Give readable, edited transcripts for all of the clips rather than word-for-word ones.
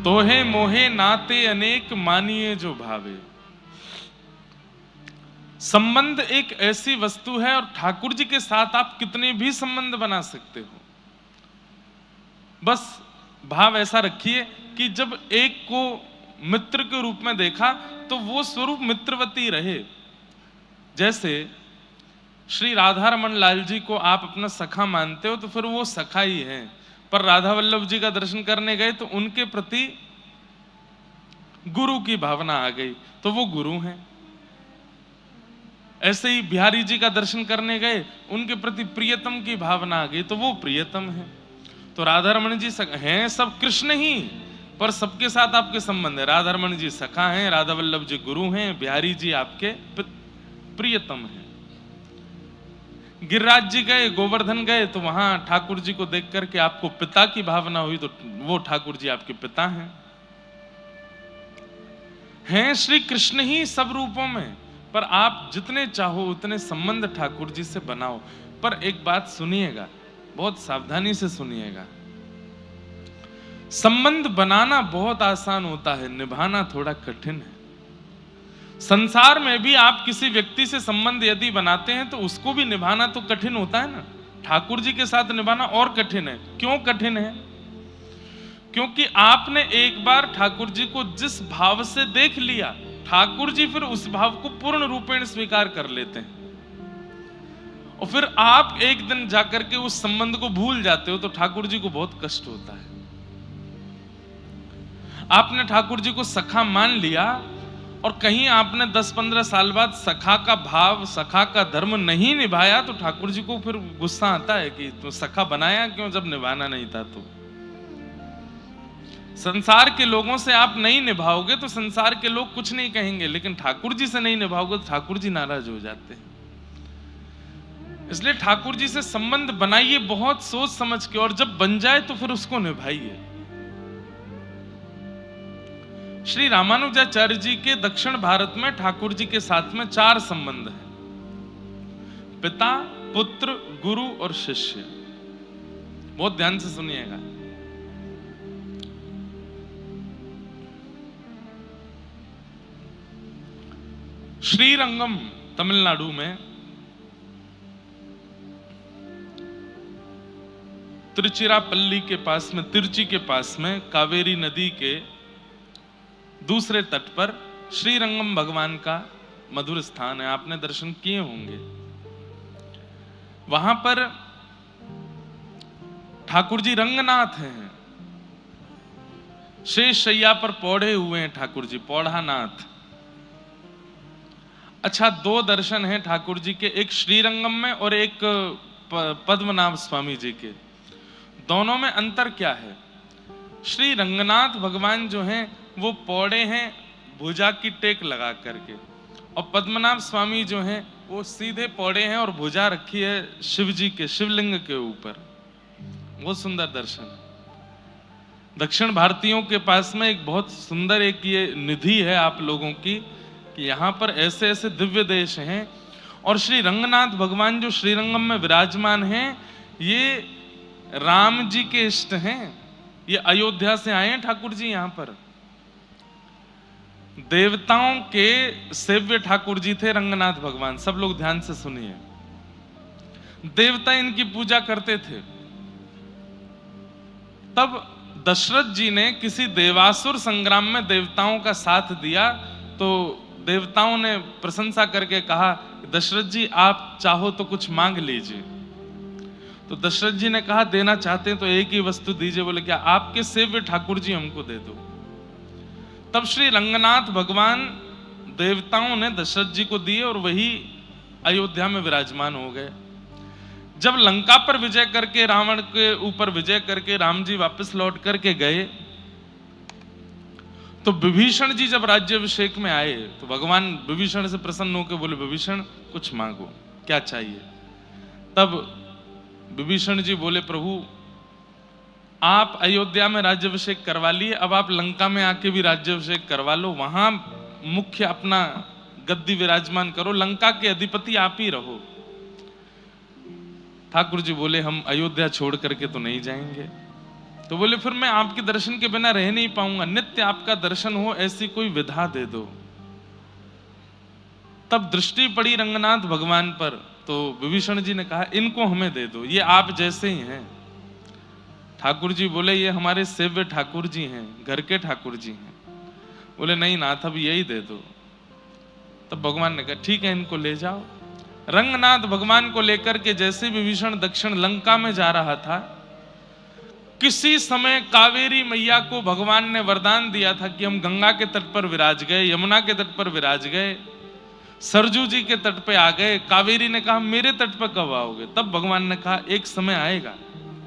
तोहे मोहे नाते अनेक मानिए जो भावे। संबंध एक ऐसी वस्तु है और ठाकुर जी के साथ आप कितने भी संबंध बना सकते हो। बस भाव ऐसा रखिए कि जब एक को मित्र के रूप में देखा तो वो स्वरूप मित्रवती रहे। जैसे श्री राधा रमन लाल जी को आप अपना सखा मानते हो तो फिर वो सखा ही है, पर राधा वल्लभ जी का दर्शन करने गए तो उनके प्रति गुरु की भावना आ गई तो वो गुरु हैं। ऐसे ही बिहारी जी का दर्शन करने गए, उनके प्रति प्रियतम की भावना आ गई तो वो प्रियतम है। तो राधा रमन जी हैं सब कृष्ण ही, पर सबके साथ आपके संबंध है। राधा रमन जी सखा हैं, राधा वल्लभ जी गुरु हैं, बिहारी जी आपके प्रियतम हैं। गिरिराज जी गए, गोवर्धन गए तो वहां ठाकुर जी को देख करके आपको पिता की भावना हुई तो वो ठाकुर जी आपके पिता हैं श्री कृष्ण ही सब रूपों में। पर आप जितने चाहो उतने संबंध ठाकुर जी से बनाओ। पर एक बात सुनिएगा, बहुत सावधानी से सुनिएगा। संबंध बनाना बहुत आसान होता है, निभाना थोड़ा कठिन है। संसार में भी आप किसी व्यक्ति से संबंध यदि बनाते हैं तो उसको भी निभाना तो कठिन होता है ना। ठाकुर जी के साथ निभाना और कठिन है। क्यों कठिन है? क्योंकि आपने एक बार ठाकुर जी को जिस भाव से देख लिया, ठाकुर जी फिर उस भाव को पूर्ण रूपेण स्वीकार कर लेते हैं और फिर आप एक दिन जाकर के उस संबंध को भूल जाते हो तो ठाकुर जी को बहुत कष्ट होता है। आपने ठाकुर जी को सखा मान लिया और कहीं आपने 10-15 साल बाद सखा का भाव, सखा का धर्म नहीं निभाया तो ठाकुर जी को फिर गुस्सा आता है कि तो सखा बनाया क्यों जब निभाना नहीं था। तो संसार के लोगों से आप नहीं निभाओगे तो संसार के लोग कुछ नहीं कहेंगे, लेकिन ठाकुर जी से नहीं निभाओगे तो ठाकुर जी नाराज हो जाते हैं। इसलिए ठाकुर जी से संबंध बनाइए बहुत सोच समझ के, और जब बन जाए तो फिर उसको निभाइए। श्री रामानुजाचार्य जी के दक्षिण भारत में ठाकुर जी के साथ में 4 संबंध हैं: पिता, पुत्र, गुरु और शिष्य। बहुत ध्यान से सुनिएगा। श्रीरंगम तमिलनाडु में तिरुचिरापल्ली के पास में, तिरुचि के पास में कावेरी नदी के दूसरे तट पर श्रीरंगम भगवान का मधुर स्थान है। आपने दर्शन किए होंगे। वहां पर ठाकुर जी रंगनाथ हैं, शेष शैया पर पौड़े हुए हैं ठाकुर जी, पौढ़ानाथ। अच्छा, 2 दर्शन हैं ठाकुर जी के, एक श्रीरंगम में और एक पद्मनाभ स्वामी जी के। दोनों में अंतर क्या है? श्री रंगनाथ भगवान जो हैं वो पौड़े हैं भुजा की टेक लगा करके, और पद्मनाभ स्वामी जो हैं वो सीधे पौड़े हैं और भुजा रखी है शिव जी के, शिवलिंग के ऊपर। बहुत सुंदर दर्शन। दक्षिण भारतीयों के पास में एक बहुत सुंदर एक ये निधि है आप लोगों की कि यहाँ पर ऐसे ऐसे दिव्य देश हैं। और श्री रंगनाथ भगवान जो श्रीरंगम में विराजमान हैं, ये राम जी के इष्ट हैं। ये अयोध्या से आए हैं ठाकुर जी यहाँ पर। देवताओं के सेव्य ठाकुर जी थे रंगनाथ भगवान। सब लोग ध्यान से सुनिए। देवता इनकी पूजा करते थे। तब दशरथ जी ने किसी देवासुर संग्राम में देवताओं का साथ दिया तो देवताओं ने प्रशंसा करके कहा, दशरथ जी आप चाहो तो कुछ मांग लीजिए। तो दशरथ जी ने कहा, देना चाहते हैं तो एक ही वस्तु दीजिए। बोले, क्या? आपके सेव्य ठाकुर जी हमको दे दो। तब श्री रंगनाथ भगवान देवताओं ने दशरथ जी को दिए और वही अयोध्या में विराजमान हो गए। जब लंका पर विजय करके, रावण के ऊपर विजय करके राम जी वापस लौट करके गए तो विभीषण जी जब राज्याभिषेक में आए तो भगवान विभीषण से प्रसन्न होकर बोले, विभीषण कुछ मांगो, क्या चाहिए? तब विभीषण जी बोले, प्रभु आप अयोध्या में राज्याभिषेक करवा लिए, अब आप लंका में आके भी राज्याभिषेक करवा लो, वहां मुख्य अपना गद्दी विराजमान करो, लंका के अधिपति आप ही रहो। ठाकुर जी बोले, हम अयोध्या छोड़ करके तो नहीं जाएंगे। तो बोले फिर मैं आपके दर्शन के बिना रह नहीं पाऊंगा, नित्य आपका दर्शन हो ऐसी कोई विधा दे दो। तब दृष्टि पड़ी रंगनाथ भगवान पर, तो विभीषण जी ने कहा इनको हमें दे दो, ये आप जैसे ही हैं। ठाकुर जी बोले ये हमारे सेव्य ठाकुर जी हैं, घर के ठाकुर जी हैं। बोले नहीं नाथ अब यही दे दो। तब भगवान ने कहा ठीक है इनको ले जाओ। रंगनाथ भगवान को लेकर के जैसे विभीषण दक्षिण लंका में जा रहा था, किसी समय कावेरी मैया को भगवान ने वरदान दिया था कि हम गंगा के तट पर विराज गए, यमुना के तट पर विराज गए, सरजू जी के तट पे आ गए। कावेरी ने कहा मेरे तट पर कब आओगे? तब भगवान ने कहा एक समय आएगा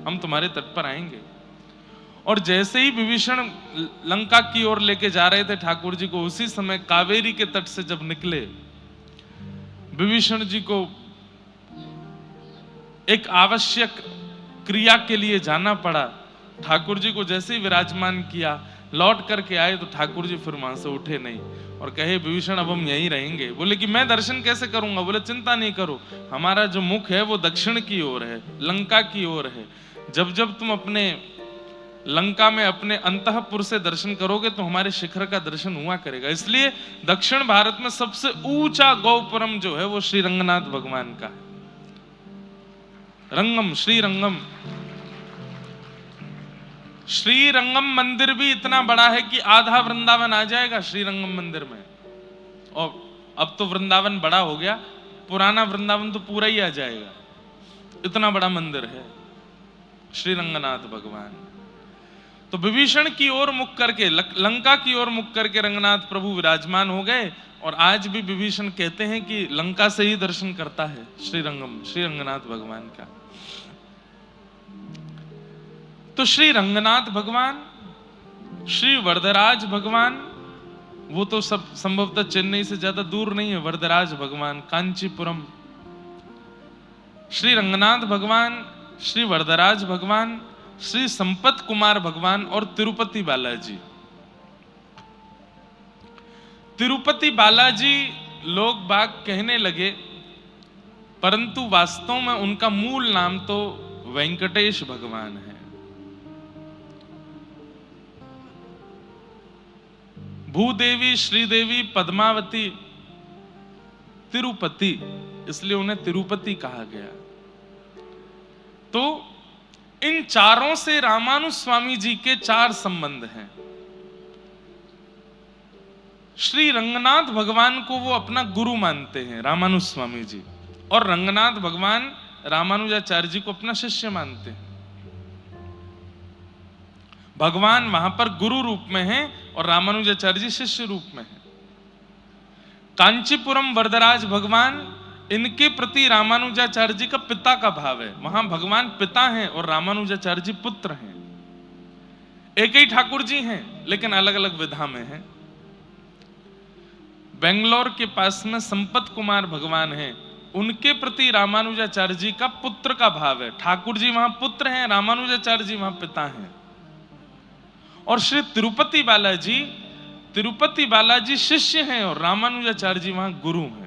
हम तुम्हारे तट पर आएंगे। और जैसे ही विभीषण लंका की ओर लेके जा रहे थे ठाकुर जी को, उसी समय कावेरी के तट से जब निकले, विभीषण जी को एक आवश्यक क्रिया के लिए जाना पड़ा। ठाकुर जी को जैसे ही विराजमान किया, लौट करके आए तो ठाकुर जी फिर वहां से उठे नहीं और कहे विभीषण अब हम यहीं रहेंगे। बोले कि मैं दर्शन कैसे करूंगा? बोले चिंता नहीं करो, हमारा जो मुख है वो दक्षिण की ओर है, लंका की ओर है। जब जब तुम अपने लंका में अपने अंतःपुर से दर्शन करोगे तो हमारे शिखर का दर्शन हुआ करेगा। इसलिए दक्षिण भारत में सबसे ऊंचा गौपुरम जो है वो श्री रंगनाथ भगवान का है। रंगम, श्री रंगम, श्री रंगम मंदिर भी इतना बड़ा है कि आधा वृंदावन आ जाएगा श्री रंगम मंदिर में। और अब तो वृंदावन बड़ा हो गया, पुराना वृंदावन तो पूरा ही आ जाएगा, इतना बड़ा मंदिर है श्री रंगनाथ भगवान। तो विभीषण की ओर मुख करके, लंका की ओर मुख करके रंगनाथ प्रभु विराजमान हो गए। और आज भी विभीषण कहते हैं कि लंका से ही दर्शन करता है श्री रंगम, श्री रंगनाथ भगवान का। तो श्री रंगनाथ भगवान, श्री वरदराज भगवान, वो तो सब संभवतः चेन्नई से ज्यादा दूर नहीं है। वरदराज भगवान, कांचीपुरम, श्री रंगनाथ भगवान, श्री वरदराज भगवान, श्री संपत कुमार भगवान और तिरुपति बालाजी। तिरुपति बालाजी लोग बाग कहने लगे, परंतु वास्तव में उनका मूल नाम तो वेंकटेश भगवान है। भूदेवी, श्रीदेवी, पद्मावती, तिरुपति, इसलिए उन्हें तिरुपति कहा गया। तो इन चारों से रामानुज स्वामी जी के चार संबंध हैं। श्री रंगनाथ भगवान को वो अपना गुरु मानते हैं रामानुज स्वामी जी, और रंगनाथ भगवान रामानुजाचार्य जी को अपना शिष्य मानते हैं। भगवान वहां पर गुरु रूप में हैं और रामानुजाचार्य जी शिष्य रूप में हैं। कांचीपुरम वरदराज भगवान, इनके प्रति रामानुजाचार्य जी का पिता का भाव है। वहां भगवान पिता हैं और रामानुजाचार्य जी पुत्र हैं। एक ही ठाकुर जी हैं लेकिन अलग अलग विधा में हैं। बेंगलोर के पास में संपत कुमार भगवान हैं, उनके प्रति रामानुजाचार्य जी का पुत्र का भाव है। ठाकुर जी वहां पुत्र हैं, रामानुजाचार्य जी वहां पिता हैं। और श्री तिरुपति बालाजी शिष्य हैं और रामानुजाचार्य जी वहां गुरु हैं।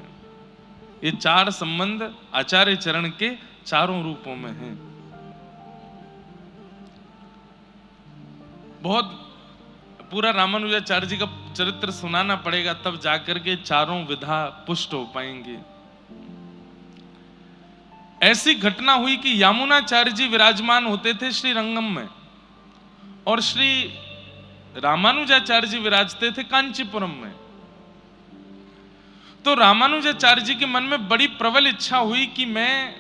ये चार संबंध आचार्य चरण के चारों रूपों में हैं। बहुत पूरा रामानुजाचार्य जी का चरित्र सुनाना पड़ेगा, तब जाकर के चारों विधा पुष्ट हो पाएंगे। ऐसी घटना हुई कि यामुनाचार्य जी विराजमान होते थे श्री रंगम में और श्री रामानुजाचार्य जी विराजते थे कांचीपुरम में। तो रामानुजाचार्य जी के मन में बड़ी प्रबल इच्छा हुई कि मैं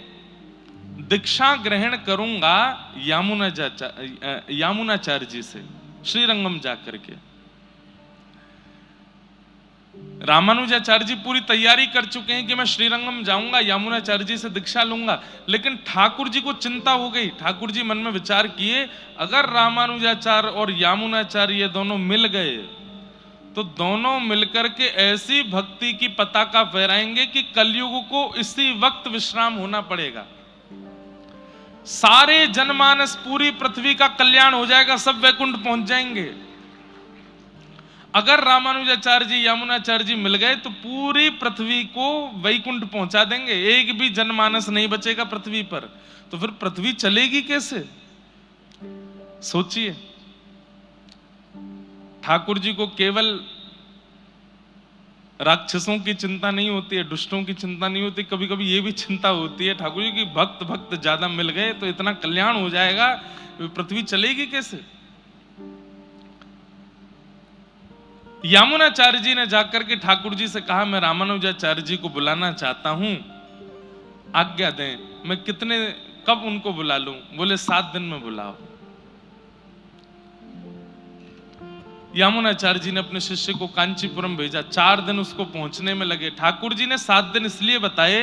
दीक्षा ग्रहण करूंगा यामुनाचार्य जी से श्रीरंगम जाकर के। रामानुजाचार्य जी पूरी तैयारी कर चुके हैं कि मैं श्रीरंगम जाऊंगा, यामुनाचार्य जी से दीक्षा लूंगा। लेकिन ठाकुर जी को चिंता हो गई। ठाकुर जी मन में विचार किए, अगर रामानुजाचार्य और यामुनाचार्य ये दोनों मिल गए तो दोनों मिलकर के ऐसी भक्ति की पताका फहराएंगे कि कलयुग को इसी वक्त विश्राम होना पड़ेगा। सारे जनमानस, पूरी पृथ्वी का कल्याण हो जाएगा, सब वैकुंठ पहुंच जाएंगे। अगर रामानुजाचार्य जी यामुनाचार्य जी मिल गए तो पूरी पृथ्वी को वैकुंठ पहुंचा देंगे, एक भी जनमानस नहीं बचेगा पृथ्वी पर। तो फिर पृथ्वी चलेगी कैसे? सोचिए, ठाकुर जी को केवल राक्षसों की चिंता नहीं होती है, दुष्टों की चिंता नहीं होती, कभी कभी ये भी चिंता होती है ठाकुर जी की भक्त भक्त ज्यादा मिल गए तो इतना कल्याण हो जाएगा, पृथ्वी चलेगी कैसे। यामुनाचार्य जी ने जाकर के ठाकुर जी से कहा, मैं रामानुजाचार्य जी को बुलाना चाहता हूं, आज्ञा दें, मैं कब उनको बुला लूं। बोले 7 दिन में बुलाओ। यामुनाचार्य जी ने अपने शिष्य को कांचीपुरम भेजा, 4 दिन उसको पहुंचने में लगे। ठाकुर जी ने 7 दिन इसलिए बताए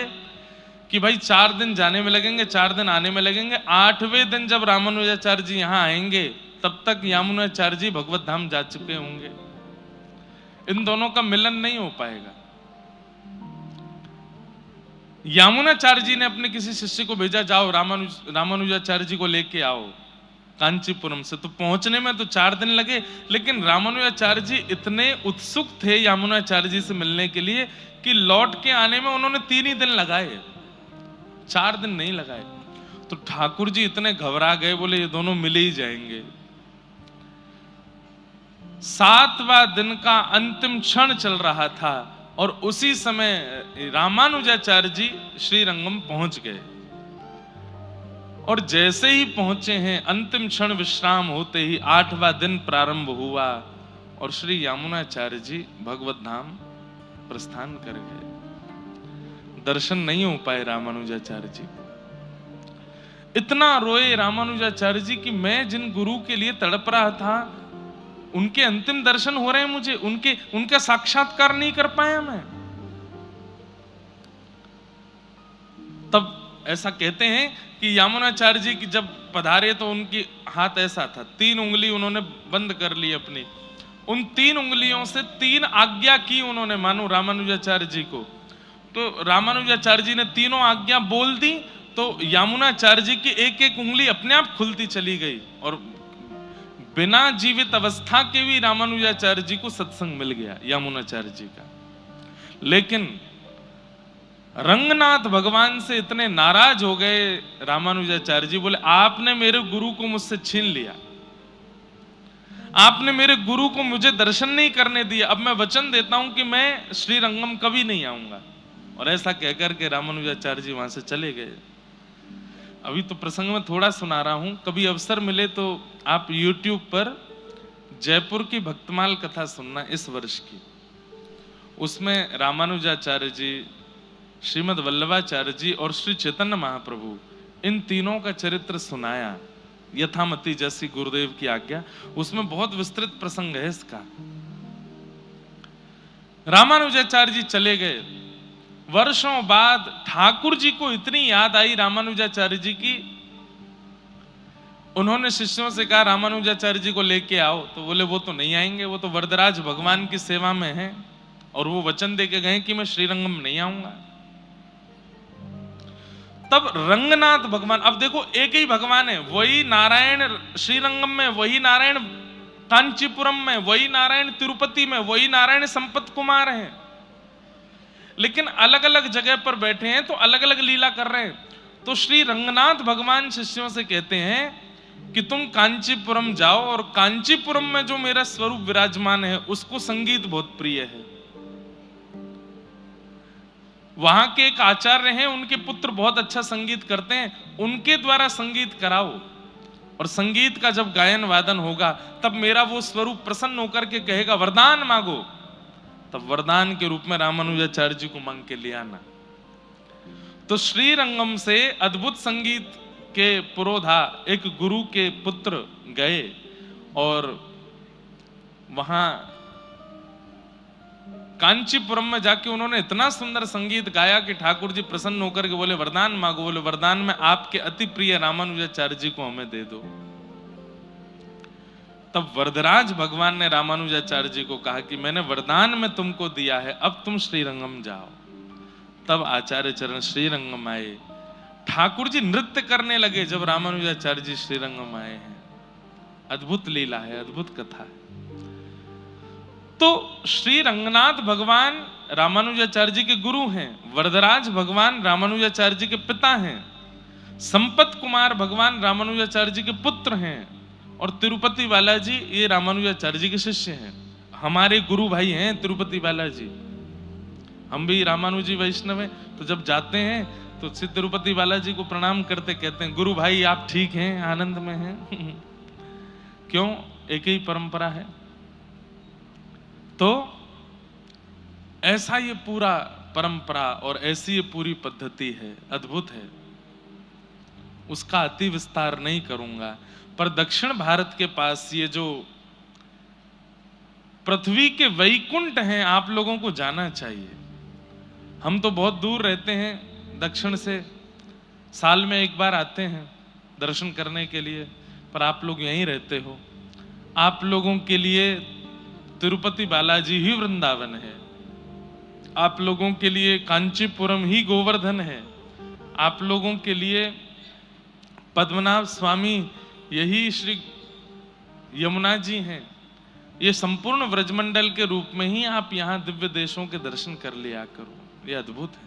कि भाई 4 दिन जाने में लगेंगे, 4 दिन आने में लगेंगे। 8वें दिन जब रामानुजाचार्य जी यहां आएंगे तब तक यामुनाचार्य जी भगवत धाम जा चुके होंगे, इन दोनों का मिलन नहीं हो पाएगा। यामुनाचार्य जी ने अपने किसी शिष्य को भेजा, जाओ रामानुजाचार्य जी को लेके आओ कांचीपुरम से। तो पहुंचने में तो 4 दिन लगे, लेकिन रामानुजाचार्य जी इतने उत्सुक थे यामुनाचार्य जी से मिलने के लिए कि लौट के आने में उन्होंने 3 ही दिन लगाए, 4 दिन नहीं लगाए। तो ठाकुर जी इतने घबरा गए, बोले ये दोनों मिले ही जाएंगे। 7वां दिन का अंतिम क्षण चल रहा था और उसी समय रामानुजाचार्य जी श्रीरंगम पहुंच गए। और जैसे ही पहुंचे हैं, अंतिम क्षण विश्राम होते ही 8वां दिन प्रारंभ हुआ और श्री यामुनाचार्य जी भगवत धाम प्रस्थान कर गए। दर्शन नहीं हो पाए रामानुजाचार्य जी। इतना रोए रामानुजाचार्य जी कि मैं जिन गुरु के लिए तड़प रहा था उनके अंतिम दर्शन हो रहे हैं मुझे, उनका साक्षात्कार नहीं कर पाया मैं। तब ऐसा कहते हैं कि यामुनाचार्य जी की जब पधारे तो उनकी हाथ ऐसा था, 3 उंगली उन्होंने बंद कर ली अपनी, उन 3 उंगलियों से 3 आज्ञा की उन्होंने, मानो रामानुजाचार्य जी को। तो रामानुजाचार्य जी ने तीनों आज्ञा बोल दी तो यामुनाचार्य जी की एक एक उंगली अपने आप खुलती चली गई और बिना जीवित अवस्था के भी रामानुजाचार्य जी को सत्संग मिल गया यामुनाचार्य जी का। लेकिन रंगनाथ भगवान से इतने नाराज हो गए रामानुजाचार्य जी, बोले आपने मेरे गुरु को मुझसे छीन लिया, आपने मेरे गुरु को मुझे दर्शन नहीं करने दिया, अब मैं वचन देता हूं कि मैं श्रीरंगम कभी नहीं आऊंगा। और ऐसा कहकर के रामानुजाचार्य जी वहां से चले गए। अभी तो प्रसंग में थोड़ा सुना रहा हूं, कभी अवसर मिले तो आप YouTube पर जयपुर की भक्तमाल कथा सुनना इस वर्ष की। उसमें रामानुजाचार्य जी, श्रीमद वल्लभाचार्य जी और श्री चैतन्य महाप्रभु, इन तीनों का चरित्र सुनाया, यथामति जैसी गुरुदेव की आज्ञा। उसमें बहुत विस्तृत प्रसंग है इसका। रामानुजाचार्य जी चले गए। वर्षों बाद ठाकुर जी को इतनी याद आई रामानुजाचार्य जी की, उन्होंने शिष्यों से कहा रामानुजाचार्य जी को लेके आओ। तो बोले वो तो नहीं आएंगे, वो तो वरदराज भगवान की सेवा में हैं और वो वचन दे के गए कि मैं श्रीरंगम नहीं आऊंगा। तब रंगनाथ भगवान, अब देखो एक ही भगवान है, वही नारायण श्रीरंगम में, वही नारायण कांचीपुरम में, वही नारायण तिरुपति में, वही नारायण संपत कुमार है, लेकिन अलग अलग जगह पर बैठे हैं तो अलग अलग लीला कर रहे हैं। तो श्री रंगनाथ भगवान शिष्यों से कहते हैं कि तुम कांचीपुरम जाओ और कांचीपुरम में जो मेरा स्वरूप विराजमान है उसको संगीत बहुत प्रिय है। वहां के एक आचार्य हैं, उनके पुत्र बहुत अच्छा संगीत करते हैं, उनके द्वारा संगीत कराओ और संगीत का जब गायन वादन होगा तब मेरा वो स्वरूप प्रसन्न होकर के कहेगा वरदान मांगो, तब वरदान के रूप में रामानुजाचार्य जी को मांग के ले आना। तो श्रीरंगम से अद्भुत संगीत के पुरोधा एक गुरु के पुत्र गए और वहां कांचीपुरम में जाके उन्होंने इतना सुंदर संगीत गाया कि ठाकुर जी प्रसन्न होकर के बोले वरदान मांगो। बोले वरदान में आपके अति प्रिय रामानुजाचार्य जी को हमें दे दो। तब वरदराज भगवान ने रामानुजाचार्य जी को कहा कि मैंने वरदान में तुमको दिया है, अब तुम श्रीरंगम जाओ। तब आचार्य चरण श्रीरंगम आए, ठाकुर जी नृत्य करने लगे जब रामानुजाचार्य जी श्रीरंगम आए हैं। अद्भुत लीला है, अद्भुत कथा है। तो श्री रंगनाथ भगवान रामानुजाचार्य जी के गुरु हैं, वरदराज भगवान रामानुजाचार्य जी के पिता हैं, संपत कुमार भगवान रामानुजाचार्य जी के पुत्र हैं और तिरुपति बालाजी ये रामानुजाचार्य जी के शिष्य हैं, हमारे गुरु भाई हैं तिरुपति बालाजी। हम भी रामानुजी वैष्णव हैं, तो जब जाते हैं तो श्री तिरुपति बालाजी को प्रणाम करते कहते हैं गुरु भाई आप ठीक हैं, आनंद में हैं। क्यों? एक ही परंपरा है। तो ऐसा ये पूरा परंपरा और ऐसी ये पूरी पद्धति है, अद्भुत है। उसका अति विस्तार नहीं करूंगा, पर दक्षिण भारत के पास ये जो पृथ्वी के वैकुंठ हैं, आप लोगों को जाना चाहिए। हम तो बहुत दूर रहते हैं दक्षिण से, साल में एक बार आते हैं दर्शन करने के लिए, पर आप लोग यहीं रहते हो। आप लोगों के लिए तिरुपति बालाजी ही वृंदावन है, आप लोगों के लिए कांचीपुरम ही गोवर्धन है, आप लोगों के लिए पद्मनाभ स्वामी यही श्री यमुना जी हैं। ये संपूर्ण व्रजमंडल के रूप में ही आप यहाँ दिव्य देशों के दर्शन कर लिया करो, ये अद्भुत है।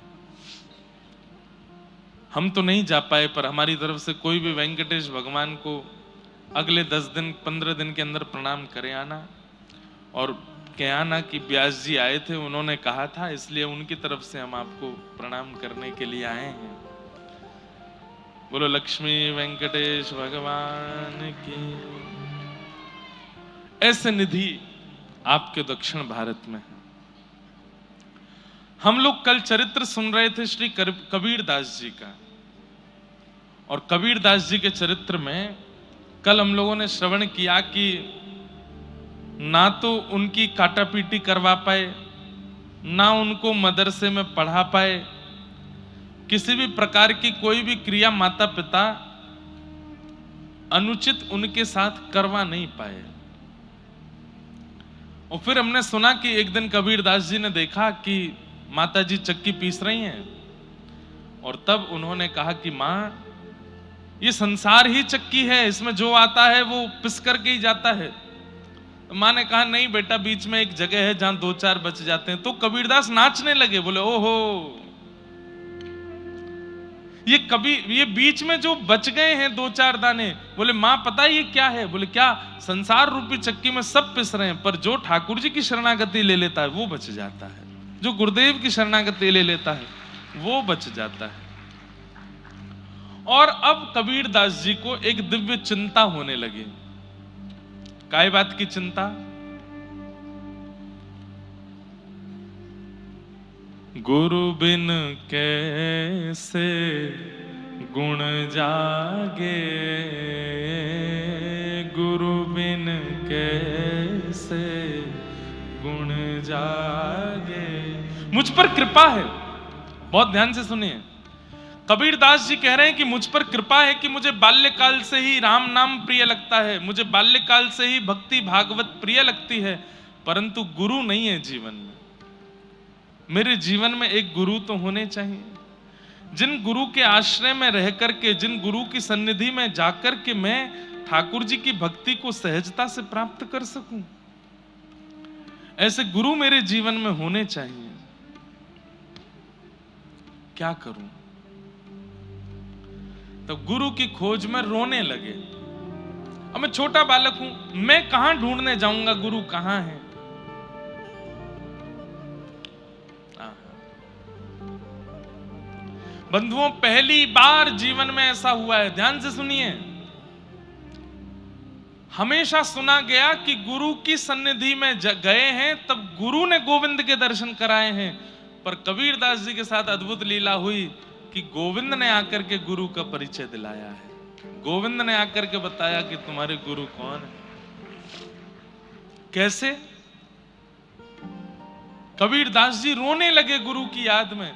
हम तो नहीं जा पाए, पर हमारी तरफ से कोई भी वेंकटेश भगवान को अगले 10 दिन 15 दिन के अंदर प्रणाम करे आना। और क्या आना कि व्यास जी आए थे, उन्होंने कहा था, इसलिए उनकी तरफ से हम आपको प्रणाम करने के लिए आए हैं। बोलो लक्ष्मी वेंकटेश भगवान की। ऐसे निधि आपके दक्षिण भारत में है। हम लोग कल चरित्र सुन रहे थे श्री कबीर दास जी का, और कबीर दास जी के चरित्र में कल हम लोगों ने श्रवण किया कि ना तो उनकी काटापीटी करवा पाए, ना उनको मदरसे में पढ़ा पाए, किसी भी प्रकार की कोई भी क्रिया माता पिता अनुचित उनके साथ करवा नहीं पाए। और फिर हमने सुना कि एक दिन कबीर दास जी ने देखा कि माता जी चक्की पीस रही हैं, और तब उन्होंने कहा कि माँ ये संसार ही चक्की है, इसमें जो आता है वो पिस करके ही जाता है। तो माँ ने कहा नहीं बेटा, बीच में एक जगह है जहां 2-4 बच जाते हैं। तो कबीरदास नाचने लगे, बोले ओहो ये बीच में जो बच गए हैं 2-4 दाने, बोले माँ पता है ये क्या है? बोले क्या? संसार रूपी चक्की में सब पिस रहे हैं, पर जो ठाकुर जी की शरणागति ले लेता है वो बच जाता है, जो गुरुदेव की शरणागति ले लेता है वो बच जाता है। और अब कबीर दास जी को एक दिव्य चिंता होने लगी। काय बात की चिंता? गुरु बिन कैसे गुण जागे, गुरु बिन कैसे गुण जागे। मुझ पर कृपा है, बहुत ध्यान से सुनिए। कबीर दास जी कह रहे हैं कि मुझ पर कृपा है कि मुझे बाल्यकाल से ही राम नाम प्रिय लगता है, मुझे बाल्यकाल से ही भक्ति भागवत प्रिय लगती है, परंतु गुरु नहीं है जीवन में। मेरे जीवन में एक गुरु तो होने चाहिए, जिन गुरु के आश्रय में रह करके, जिन गुरु की सन्निधि में जाकर के मैं ठाकुर जी की भक्ति को सहजता से प्राप्त कर सकूं। ऐसे गुरु मेरे जीवन में होने चाहिए। क्या करूं? तो गुरु की खोज में रोने लगे। अब मैं छोटा बालक हूं, मैं कहां ढूंढने जाऊंगा गुरु कहां है? बंधुओं, पहली बार जीवन में ऐसा हुआ है, ध्यान से सुनिए। हमेशा सुना गया कि गुरु की सन्निधि में गए हैं तब गुरु ने गोविंद के दर्शन कराए हैं, पर कबीर दास जी के साथ अद्भुत लीला हुई कि गोविंद ने आकर के गुरु का परिचय दिलाया है। गोविंद ने आकर के बताया कि तुम्हारे गुरु कौन है। कैसे? कबीर दास जी रोने लगे गुरु की याद में,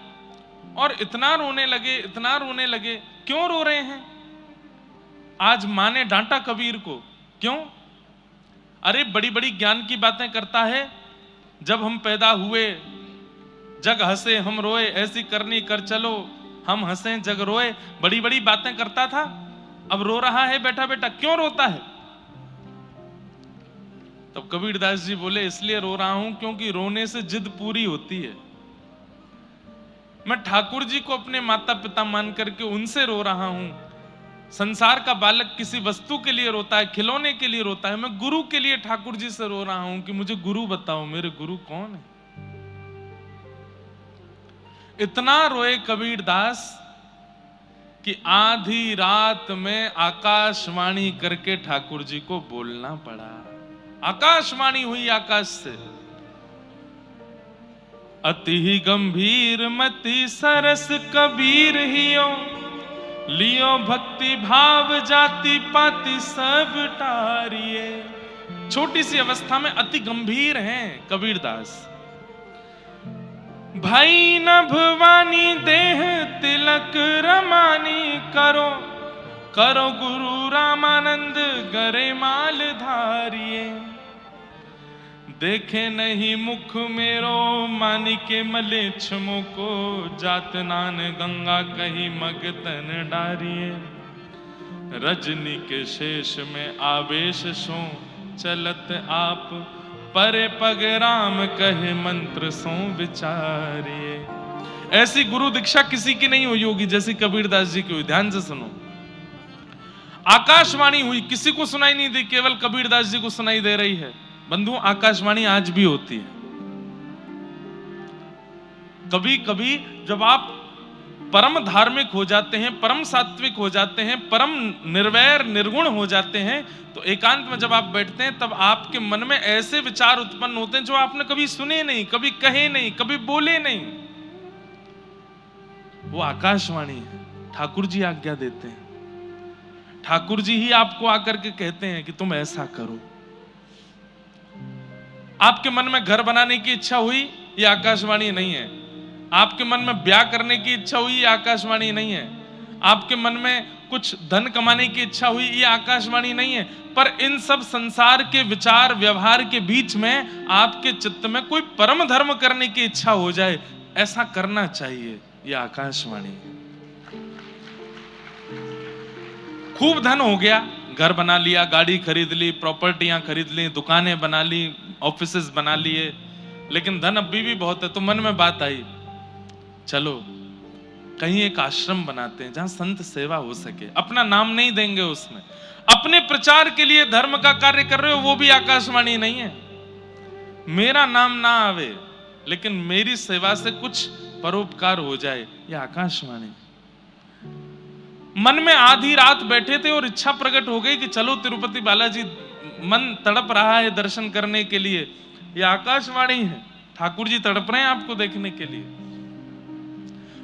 और इतना रोने लगे, इतना रोने लगे। क्यों रो रहे हैं? आज मां ने डांटा कबीर को। क्यों? अरे बड़ी बड़ी ज्ञान की बातें करता है। जब हम पैदा हुए जग हंसे हम रोए, ऐसी करनी कर चलो हम हंसे जग रोए, बड़ी बड़ी बातें करता था, अब रो रहा है बेटा बेटा। क्यों रोता है? तब कबीर दास जी बोले इसलिए रो रहा हूं क्योंकि रोने से जिद पूरी होती है। मैं ठाकुर जी को अपने माता पिता मान करके उनसे रो रहा हूं संसार का बालक किसी वस्तु के लिए रोता है, खिलौने के लिए रोता है, मैं गुरु के लिए ठाकुर जी से रो रहा हूं कि मुझे गुरु बताओ, मेरे गुरु कौन है। इतना रोए कबीर दास कि आधी रात में आकाशवाणी करके ठाकुर जी को बोलना पड़ा। आकाशवाणी हुई आकाश से, अति ही गंभीर मति सरस कबीर हियो, लियो भक्ति भाव जाति पाति सब टारिये। छोटी सी अवस्था में अति गंभीर हैं कबीर दास। भाई नभवानी देह तिलक रमानी करो, करो गुरु रामानंद गरे माल धारिये। देखे नहीं मुख मेरो मानी के मले छमो को, जात नान गंगा कहीं मगतन डारिये। रजनी के शेष में आवेश सो चलत आप, परे पग राम कहे मंत्र सो विचारिये। ऐसी गुरु दीक्षा किसी की नहीं हुई होगी जैसी कबीरदास जी की हुई। ध्यान से सुनो, आकाशवाणी हुई, किसी को सुनाई नहीं दी, केवल कबीरदास जी को सुनाई दे रही है। बंधु, आकाशवाणी आज भी होती है। कभी कभी जब आप परम धार्मिक हो जाते हैं, परम सात्विक हो जाते हैं, परम निर्वैर निर्गुण हो जाते हैं, तो एकांत में जब आप बैठते हैं तब आपके मन में ऐसे विचार उत्पन्न होते हैं जो आपने कभी सुने नहीं, कभी कहे नहीं, कभी बोले नहीं। वो आकाशवाणी है, ठाकुर जी आज्ञा देते हैं। ठाकुर जी ही आपको आकर के कहते हैं कि तुम ऐसा करो। आपके मन में घर बनाने की इच्छा हुई, ये आकाशवाणी नहीं है। आपके मन में ब्याह करने की इच्छा हुई, ये आकाशवाणी नहीं है। आपके मन में कुछ धन कमाने की इच्छा हुई, ये आकाशवाणी नहीं है। पर इन सब संसार के विचार व्यवहार के बीच में आपके चित्त में कोई परम धर्म करने की इच्छा हो जाए, ऐसा करना चाहिए, ये आकाशवाणी है। खूब धन हो गया, घर बना लिया, गाड़ी खरीद ली, प्रॉपर्टियां खरीद ली, दुकानें बना ली, ऑफिसेस बना लिए, लेकिन धन अभी भी बहुत है। तो मन में बात आई, चलो कहीं एक आश्रम बनाते हैं जहां संत सेवा हो सके। अपना नाम नहीं देंगे उसमें, अपने प्रचार के लिए धर्म का कार्य कर रहे हो, वो भी आकाशवाणी नहीं है। मेरा नाम ना आवे लेकिन मेरी सेवा से कुछ परोपकार हो जाए, यह आकाशवाणी। मन में आधी रात बैठे थे और इच्छा प्रकट हो गई कि चलो तिरुपति बालाजी, मन तड़प रहा है दर्शन करने के लिए, यह आकाशवाणी है। ठाकुर जी तड़प रहे हैं आपको देखने के लिए।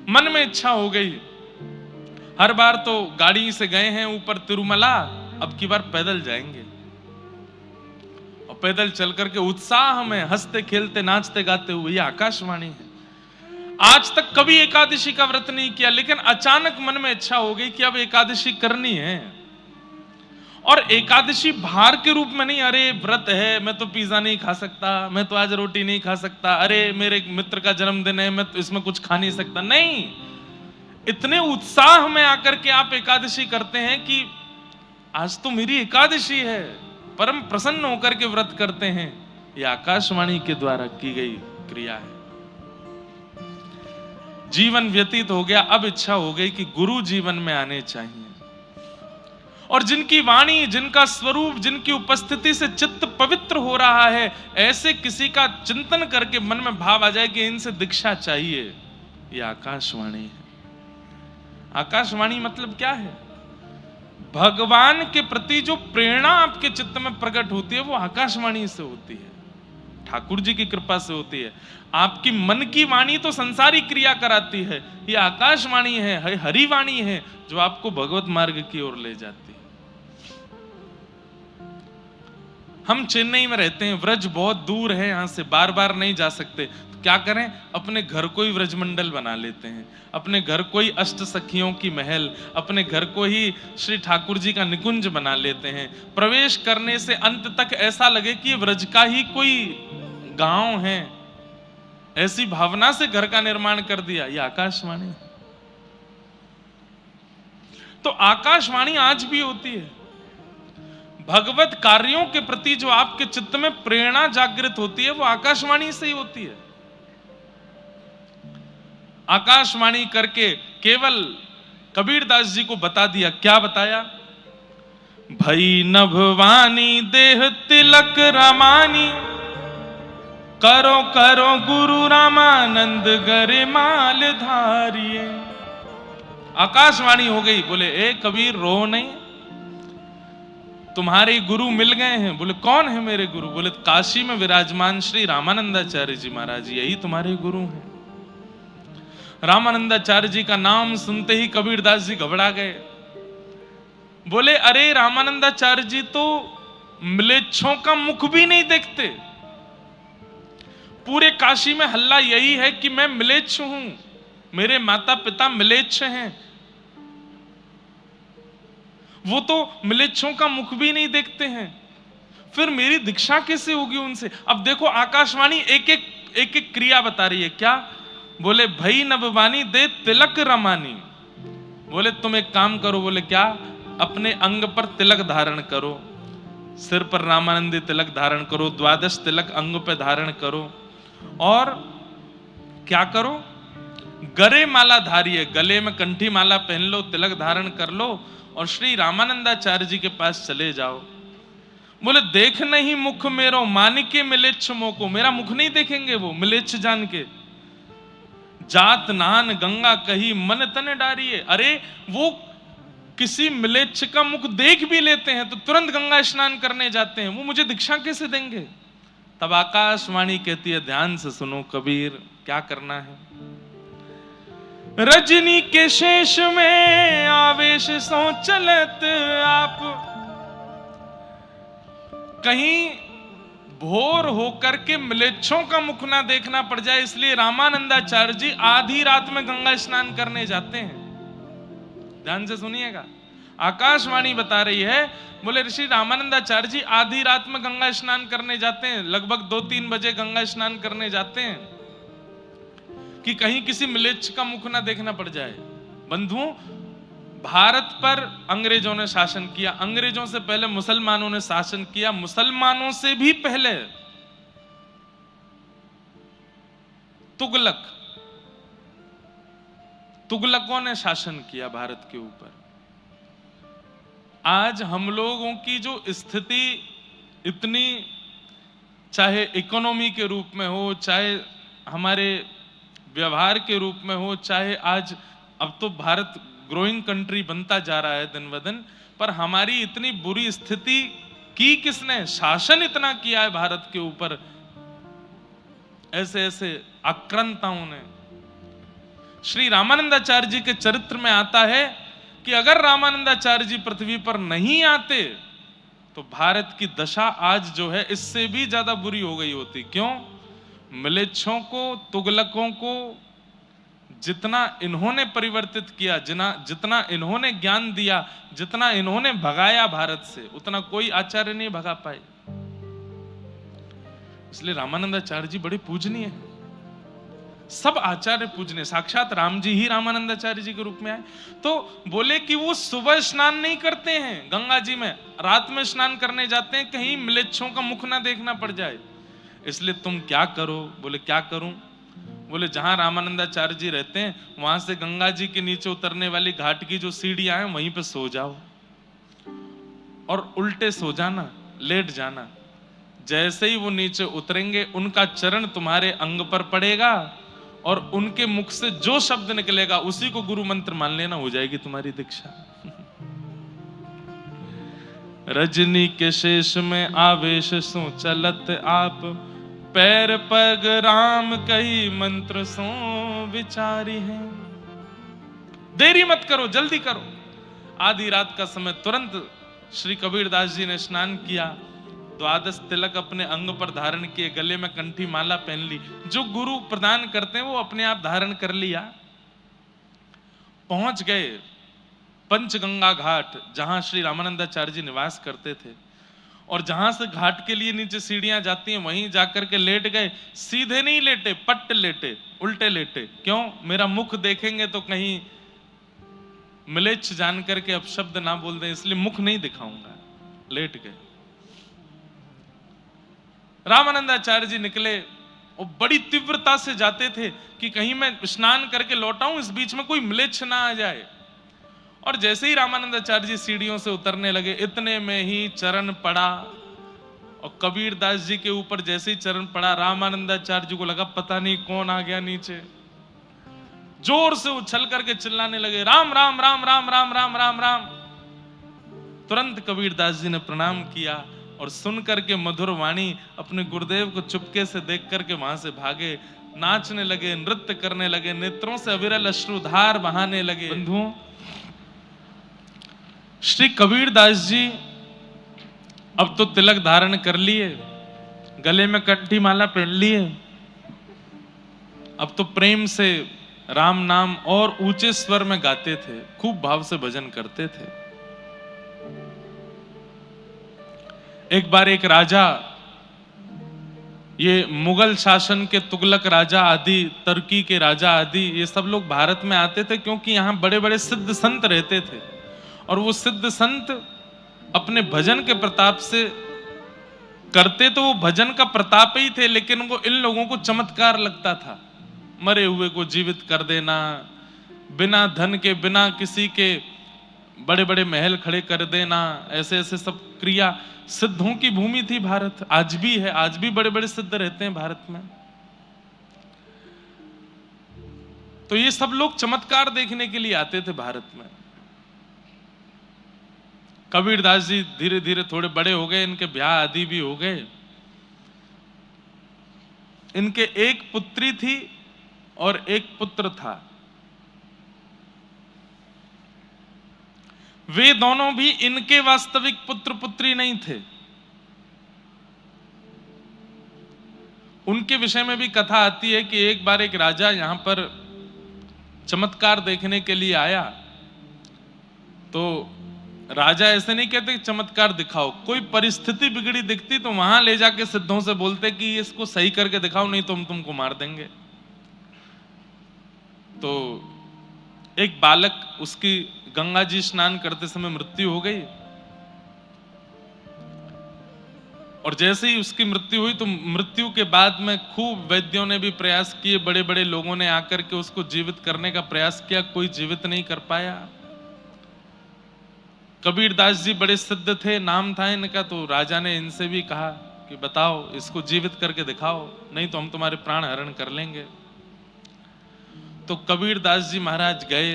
मन में इच्छा हो गई। हर बार तो गाड़ी से गए हैं ऊपर तिरुमला, अब की बार पैदल जाएंगे। और पैदल चल करके उत्साह में हंसते खेलते नाचते गाते हुए, यह आकाशवाणी है। आज तक कभी एकादशी का व्रत नहीं किया, लेकिन अचानक मन में इच्छा हो गई कि अब एकादशी करनी है। और एकादशी भार के रूप में नहीं, अरे व्रत है, मैं तो पिज्जा नहीं खा सकता, मैं तो आज रोटी नहीं खा सकता, अरे मेरे मित्र का जन्मदिन है, मैं तो इसमें कुछ खा नहीं सकता। नहीं, इतने उत्साह में आकर के आप एकादशी करते हैं कि आज तो मेरी एकादशी है, परम प्रसन्न होकर के व्रत करते हैं। यह आकाशवाणी के द्वारा की गई क्रिया है। जीवन व्यतीत हो गया, अब इच्छा हो गई कि गुरु जीवन में आने चाहिए, और जिनकी वाणी, जिनका स्वरूप, जिनकी उपस्थिति से चित्त पवित्र हो रहा है, ऐसे किसी का चिंतन करके मन में भाव आ जाए कि इनसे दीक्षा चाहिए, यह आकाशवाणी है। आकाशवाणी मतलब क्या है? भगवान के प्रति जो प्रेरणा आपके चित्त में प्रकट होती है, वो आकाशवाणी से होती है, ठाकुर जी की कृपा से होती है। आपकी मन की वाणी तो संसारी क्रिया कराती है, ये आकाशवाणी है, हरिवाणी है, जो आपको भगवत मार्ग की ओर ले जाती है। हम चेन्नई में रहते हैं, व्रज बहुत दूर है यहां से, बार बार नहीं जा सकते, तो क्या करें, अपने घर को ही व्रजमंडल बना लेते हैं, अपने घर को ही अष्ट सखियों की महल, अपने घर को ही श्री ठाकुर जी का निकुंज बना लेते हैं। प्रवेश करने से अंत तक ऐसा लगे कि व्रज का ही कोई गांव है, ऐसी भावना से घर का निर्माण कर दिया। यह आकाशवाणी। तो आकाशवाणी आज भी होती है। भगवत कार्यों के प्रति जो आपके चित्त में प्रेरणा जागृत होती है, वो आकाशवाणी से ही होती है। आकाशवाणी करके केवल कबीरदास जी को बता दिया। क्या बताया? भई नभवानी देह तिलक रमानी, करो करो गुरु रामानंद गरिमाल धारिये। आकाशवाणी हो गई। बोले ए कबीर रो नहीं, तुम्हारे गुरु मिल गए हैं। बोले कौन है मेरे गुरु? बोले काशी में विराजमान श्री रामानंदाचार्य जी महाराज, यही तुम्हारे गुरु हैं। रामानंदाचार्य जी का नाम सुनते ही कबीरदास जी घबरा गए। बोले अरे रामानंदाचार्य जी तो म्लेच्छों का मुख भी नहीं देखते। पूरे काशी में हल्ला यही है कि मैं म्लेच्छ हूं, मेरे माता पिता म्लेच्छ हैं। वो तो म्लेच्छों का मुख भी नहीं देखते हैं, फिर मेरी दीक्षा कैसे होगी उनसे? अब देखो आकाशवाणी एक एक क्रिया बता रही है। क्या? बोले भई नभवानी दे तिलक रमानी। बोले तुम एक काम करो। बोले क्या? अपने अंग पर तिलक धारण करो, सिर पर रामानंदी तिलक धारण करो, 12 तिलक अंग पे धारण करो, और क्या करो? गरे माला धारिये, गले में कंठी माला पहन लो, तिलक धारण कर लो, और श्री रामानंदाचार्य जी के पास चले जाओ। बोले देख नहीं मुख मेरो मानिके मिलेच्छ मोको, मेरा मुख नहीं देखेंगे वो मिलेच्छ जान के। जात नान गंगा कही मन तने डारिये। अरे वो किसी मिलेच्छ का मुख देख भी लेते हैं तो तुरंत गंगा स्नान करने जाते हैं, वो मुझे दीक्षा कैसे देंगे? तब आकाशवाणी कहती है ध्यान से सुनो कबीर, क्या करना है। रजनी के शेष में आवेश सो चलत आप, कहीं भोर होकर के म्लेच्छों का मुख ना देखना पड़ जाए, इसलिए रामानंदाचार्य जी आधी रात में गंगा स्नान करने जाते हैं। ध्यान से सुनिएगा, आकाशवाणी बता रही है। बोले ऋषि रामानंदाचार्य जी आधी रात में गंगा स्नान करने जाते हैं, लगभग 2-3 बजे गंगा स्नान करने जाते हैं कि कहीं किसी म्लेच्छ का मुख ना देखना पड़ जाए। बंधुओं, भारत पर अंग्रेजों ने शासन किया, अंग्रेजों से पहले मुसलमानों ने शासन किया, मुसलमानों से भी पहले तुगलकों ने शासन किया भारत के ऊपर। आज हम लोगों की जो स्थिति इतनी, चाहे इकोनॉमी के रूप में हो, चाहे हमारे व्यवहार के रूप में हो, चाहे आज अब तो भारत ग्रोइंग कंट्री बनता जा रहा है दिन ब दिन, पर हमारी इतनी बुरी स्थिति की किसने? शासन इतना किया है भारत के ऊपर, ऐसे ऐसे आक्रांताओं ने। श्री रामानंदाचार्य जी के चरित्र में आता है कि अगर रामानंदाचार्य जी पृथ्वी पर नहीं आते तो भारत की दशा आज जो है इससे भी ज्यादा बुरी हो गई होती। क्यों? म्लेच्छों को, तुगलकों को जितना इन्होंने परिवर्तित किया, जितना इन्होंने ज्ञान दिया, जितना इन्होंने भगाया भारत से, उतना कोई आचार्य नहीं भगा पाए। इसलिए रामानंदाचार्य जी बड़े पूजनीय हैं। सब आचार्य पूजनीय, साक्षात राम जी ही रामानंदाचार्य जी के रूप में आए। तो बोले कि वो सुबह स्नान नहीं करते हैं गंगा जी में, रात में स्नान करने जाते हैं, कहीं म्लेच्छों का मुख ना देखना पड़ जाए। इसलिए तुम क्या करो? बोले क्या करूं? बोले जहां रामानंदाचार्य जी रहते हैं वहां से गंगा जी के नीचे उतरने वाली घाट की जो सीढ़ियां हैं वहीं पे सो जाओ, और उल्टे सो जाना, लेट जाना। जैसे ही वो नीचे उतरेंगे उनका चरण तुम्हारे अंग पर पड़ेगा, और उनके मुख से जो शब्द निकलेगा उसी को गुरु मंत्र मान लेना, हो जाएगी तुम्हारी दीक्षा। रजनी के शेष में आवेश सो चलत आप, पैर पग राम कही मंत्र सो विचारी है। देरी मत करो, जल्दी करो। आधी रात का समय, तुरंत श्री कबीरदास जी ने स्नान किया, 12 तिलक अपने अंग पर धारण किए, गले में कंठी माला पहन ली, जो गुरु प्रदान करते हैं वो अपने आप धारण कर लिया। पहुंच गए पंचगंगा घाट, जहां श्री रामानंदाचार्य जी निवास करते थे, और जहां से घाट के लिए नीचे सीढ़ियां जाती हैं वहीं जाकर के लेट गए। सीधे नहीं लेटे, पट्ट लेटे, उल्टे लेटे। क्यों? मेरा मुख देखेंगे तो कहीं म्लेच्छ जान करके अपशब्द ना बोल दें, इसलिए मुख नहीं दिखाऊंगा। लेट गए। रामानंदाचार्य जी निकले और बड़ी तीव्रता से जाते थे कि कहीं मैं स्नान करके लौटाऊं, इस बीच में कोई म्लेच्छ ना आ जाए। और जैसे ही रामानंदाचार्य जी सीढ़ियों से उतरने लगे, इतने में ही चरण पड़ा, और कबीर दास जी के ऊपर जैसे ही चरण पड़ा, रामानंदाचार्य जी को लगा पता नहीं कौन आ गया नीचे। जोर से उछल करके चिल्लाने लगे, राम राम राम राम राम राम राम राम। तुरंत कबीर दास जी ने प्रणाम किया और सुन करके मधुर वाणी अपने गुरुदेव को चुपके से देख करके वहां से भागे, नाचने लगे, नृत्य करने लगे, नेत्रों से अविरल अश्रुधार बहाने लगे। बंधुओं, श्री कबीर दास जी अब तो तिलक धारण कर लिए, गले में कंठी माला पहन लिए, अब तो प्रेम से राम नाम और ऊंचे स्वर में गाते थे, खूब भाव से भजन करते थे। एक बार एक राजा, ये मुगल शासन के तुगलक राजा आदि, तुर्की के राजा आदि, ये सब लोग भारत में आते थे क्योंकि यहां बड़े बड़े सिद्ध संत रहते थे, और वो सिद्ध संत अपने भजन के प्रताप से करते तो वो भजन का प्रताप ही थे, लेकिन वो इन लोगों को चमत्कार लगता था। मरे हुए को जीवित कर देना, बिना धन के, बिना किसी के बड़े बड़े महल खड़े कर देना, ऐसे ऐसे सब क्रिया। सिद्धों की भूमि थी भारत, आज भी है, आज भी बड़े बड़े सिद्ध रहते हैं भारत में। तो ये सब लोग चमत्कार देखने के लिए आते थे भारत में। कबीर दास जी धीरे धीरे थोड़े बड़े हो गए, इनके ब्याह आदि भी हो गए। इनके एक पुत्री थी और एक पुत्र था। वे दोनों भी इनके वास्तविक पुत्र पुत्री नहीं थे। उनके विषय में भी कथा आती है कि एक बार एक राजा यहां पर चमत्कार देखने के लिए आया, तो राजा ऐसे नहीं कहते कि चमत्कार दिखाओ, कोई परिस्थिति बिगड़ी दिखती तो वहां ले जाके सिद्धों से बोलते कि इसको सही करके दिखाओ, नहीं तो हम तुमको मार देंगे। तो एक बालक, उसकी गंगा जी स्नान करते समय मृत्यु हो गई, और जैसे ही उसकी मृत्यु हुई तो मृत्यु के बाद में खूब वैद्यों ने भी प्रयास किए, बड़े बड़े लोगों ने आकर के उसको जीवित करने का प्रयास किया, कोई जीवित नहीं कर पाया। कबीर दास जी बड़े सिद्ध थे, नाम था इनका, तो राजा ने इनसे भी कहा कि बताओ, इसको जीवित करके दिखाओ, नहीं तो हम तुम्हारे प्राण हरण कर लेंगे। तो कबीर दास जी महाराज गए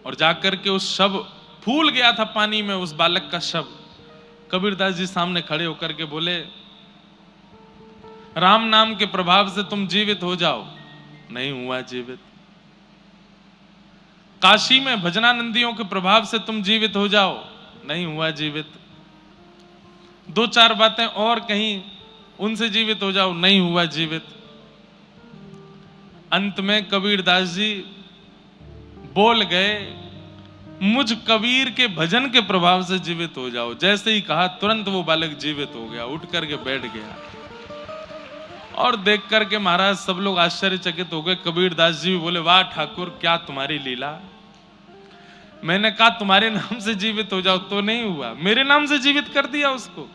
और जाकर के उस शव, फूल गया था पानी में उस बालक का शव, कबीर दास जी सामने खड़े होकर के बोले, राम नाम के प्रभाव से तुम जीवित हो जाओ। नहीं हुआ जीवित। काशी में भजनानंदियों के प्रभाव से तुम जीवित हो जाओ। नहीं हुआ जीवित। दो चार बातें और कहीं, उनसे जीवित हो जाओ। नहीं हुआ जीवित। अंत में कबीर दास जी बोल गए, मुझ कबीर के भजन के प्रभाव से जीवित हो जाओ। जैसे ही कहा तुरंत वो बालक जीवित हो गया, उठ करके बैठ गया। और देख करके महाराज सब लोग आश्चर्यचकित हो गए। कबीर दास जी भी बोले, वाह ठाकुर, क्या तुम्हारी लीला। मैंने कहा तुम्हारे नाम से जीवित हो जाओ, तो नहीं हुआ, मेरे नाम से जीवित कर दिया उसको।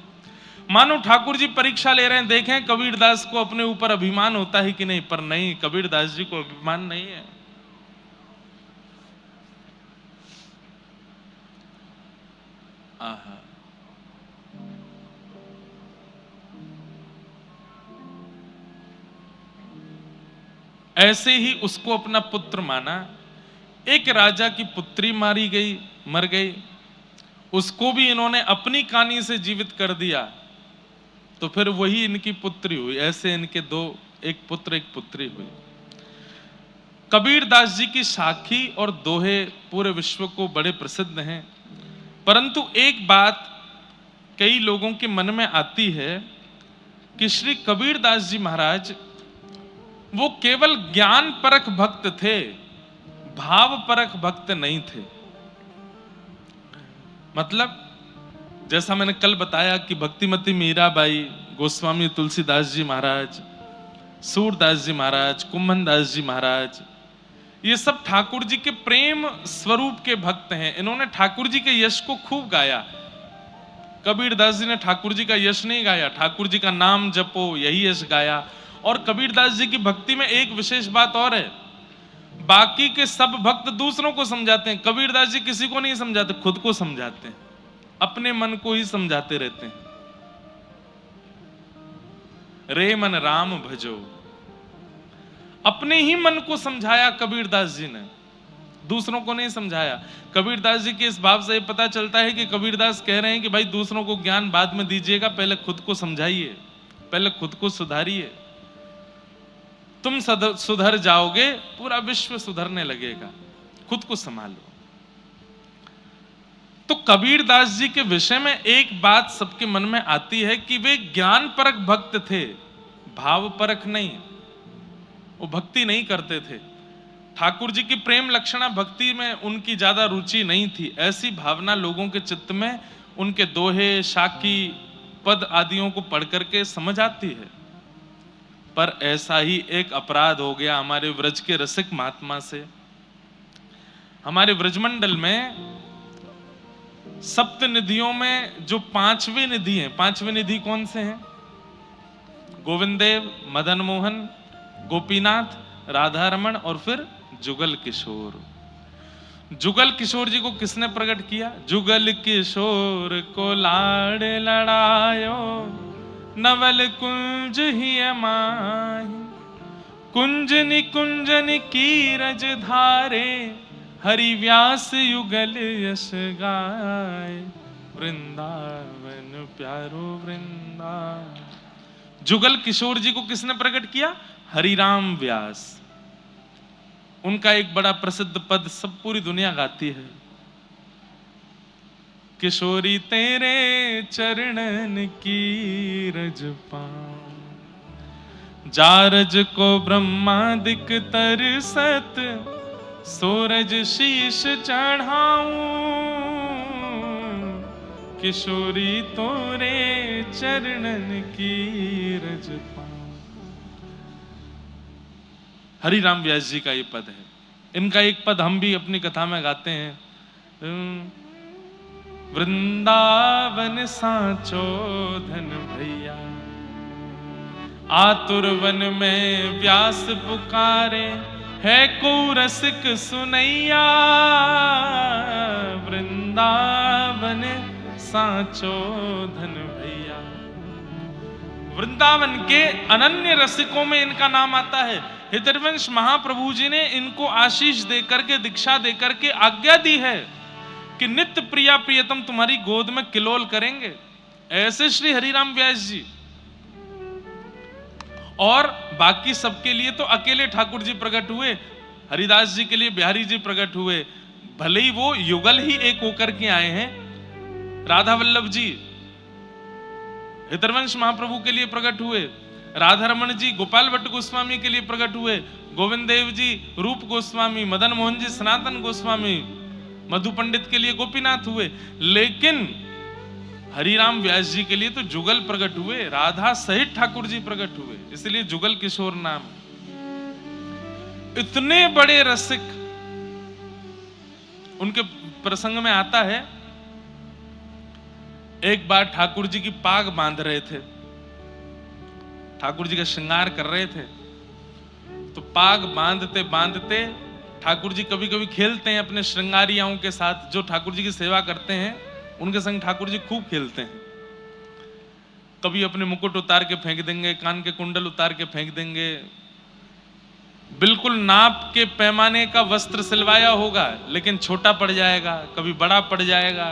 मानो ठाकुर जी परीक्षा ले रहे हैं, देखें कबीर दास को अपने ऊपर अभिमान होता है कि नहीं। पर नहीं, कबीर दास जी को अभिमान नहीं है। आहा, ऐसे ही उसको अपना पुत्र माना। एक राजा की पुत्री मारी गई, मर गई, उसको भी इन्होंने अपनी कानी से जीवित कर दिया, तो फिर वही इनकी पुत्री हुई। ऐसे इनके दो, एक पुत्र एक पुत्री हुई। कबीर दास जी की साखी और दोहे पूरे विश्व को बड़े प्रसिद्ध हैं, परंतु एक बात कई लोगों के मन में आती है कि श्री कबीर दास जी महाराज वो केवल ज्ञान परख भक्त थे, भाव परख भक्त नहीं थे। मतलब जैसा मैंने कल बताया कि भक्तिमती मीराबाई, गोस्वामी तुलसीदास जी महाराज, सूरदास जी महाराज, कुंभन दास जी महाराज, ये सब ठाकुर जी के प्रेम स्वरूप के भक्त हैं। इन्होंने ठाकुर जी के यश को खूब गाया। कबीर दास जी ने ठाकुर जी का यश नहीं गाया, ठाकुर जी का नाम जपो, यही यश गाया। और कबीर दास जी की भक्ति में एक विशेष बात और है, बाकी के सब भक्त दूसरों को समझाते हैं, कबीरदास जी किसी को नहीं समझाते, खुद को समझाते हैं, अपने मन को ही समझाते रहते हैं। रे मन राम भजो, अपने ही मन को समझाया कबीरदास जी ने, दूसरों को नहीं समझाया। कबीरदास जी के इस भाव से पता चलता है कि कबीरदास कह रहे हैं कि भाई दूसरों को ज्ञान बाद में दीजिएगा, पहले खुद को समझाइए, पहले खुद को सुधारिए। तुम सुधर जाओगे, पूरा विश्व सुधरने लगेगा, खुद को संभालो। तो कबीरदास जी के विषय में एक बात सबके मन में आती है कि वे ज्ञान परक भक्त थे, भाव परक नहीं। वो भक्ति नहीं करते थे। ठाकुर जी की प्रेम लक्षणा भक्ति में उनकी ज्यादा रुचि नहीं थी। ऐसी भावना लोगों के चित्त में उनके दोहे, शाकी, पद आदियों को पढ़ करके समझ आती है। पर ऐसा ही एक अपराध हो गया हमारे व्रज के रसिक महात्मा से। हमारे व्रजमंडल में सप्त निधियों में जो पांचवी निधि है, पांचवी निधि कौन से हैं? गोविंद देव, मदन मोहन, गोपीनाथ, राधा रमण और फिर जुगल किशोर। जुगल किशोर जी को किसने प्रकट किया? जुगल किशोर को लाड़ लड़ायो, नवल कुंज ही माही, कुंज निकुंजन कीरज धारे, हरि व्यास युगल यश गाय, वृंदावन प्यारो वृंदावन। जुगल किशोर जी को किसने प्रकट किया? हरिराम व्यास। उनका एक बड़ा प्रसिद्ध पद सब पूरी दुनिया गाती है, किशोरी तेरे चरणन की रज पाऊं, जारज को ब्रह्मादिक तरसत, सूरज शीश चढ़ाऊं, किशोरी तोरे चरणन की रज पाऊं। हरिराम व्यास जी का ये पद है। इनका एक पद हम भी अपनी कथा में गाते हैं। वृंदावन सांचो धन भैया, आतुर वन में व्यास पुकारे, है को रसिक सुनैया, वृंदावन सांचो धन भैया। वृंदावन के अनन्य रसिकों में इनका नाम आता है। हितवंश महाप्रभु जी ने इनको आशीष देकर के, दीक्षा देकर के आज्ञा दी है कि नित्य प्रिया प्रियतम तुम्हारी गोद में किलोल करेंगे। ऐसे श्री हरिराम व्यास जी। और बाकी सबके लिए तो अकेले ठाकुर जी प्रकट हुए, हरिदास जी के लिए बिहारी जी प्रकट हुए, भले ही वो युगल ही एक होकर के आए हैं। राधा वल्लभ जी हितवंश महाप्रभु के लिए प्रकट हुए, राधा रमण जी गोपाल भट्ट गोस्वामी के लिए प्रकट हुए, गोविंद देव जी रूप गोस्वामी, मदन मोहन जी सनातन गोस्वामी, मधु पंडित के लिए गोपीनाथ हुए। लेकिन हरिराम व्यास जी के लिए तो जुगल प्रकट हुए, राधा सहित ठाकुर जी प्रकट हुए, इसलिए जुगल किशोर नाम। इतने बड़े रसिक। उनके प्रसंग में आता है, एक बार ठाकुर जी की पाग बांध रहे थे, ठाकुर जी का श्रृंगार कर रहे थे, तो पाग बांधते बांधते ठाकुर जी कभी कभी खेलते हैं अपने श्रृंगारियाओं के साथ। जो ठाकुर जी की सेवा करते हैं उनके संग ठाकुर जी खूब खेलते हैं। कभी अपने मुकुट उतार के फेंक देंगे, कान के कुंडल उतार के फेंक देंगे, बिल्कुल नाप के पैमाने का वस्त्र सिलवाया होगा लेकिन छोटा पड़ जाएगा, कभी बड़ा पड़ जाएगा।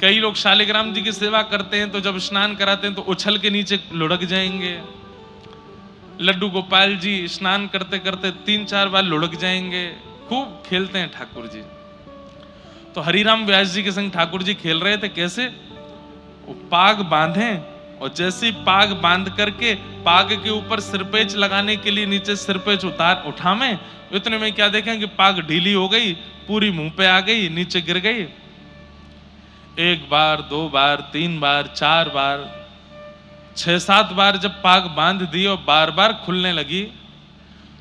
कई लोग शालिग्राम जी की सेवा करते हैं तो जब स्नान कराते हैं तो उछल के नीचे लुढ़क जाएंगे। लड्डू गोपाल जी स्नान करते करते 3-4 बार लुढ़क जाएंगे। खूब खेलते हैं ठाकुर जी। तो हरिराम व्यास जी के संग ठाकुर जी खेल रहे थे। कैसे? वो पाग बांधे और जैसे ही पाग बांध करके पाग के ऊपर सिरपेच लगाने के लिए नीचे सिरपेच उठावे, इतने में क्या देखें कि पाग ढीली हो गई, पूरी मुंह पे आ गई, नीचे गिर गई। 1 बार 2 बार 3 बार 4 बार 6-7 बार जब पाग बांध दी और बार बार खुलने लगी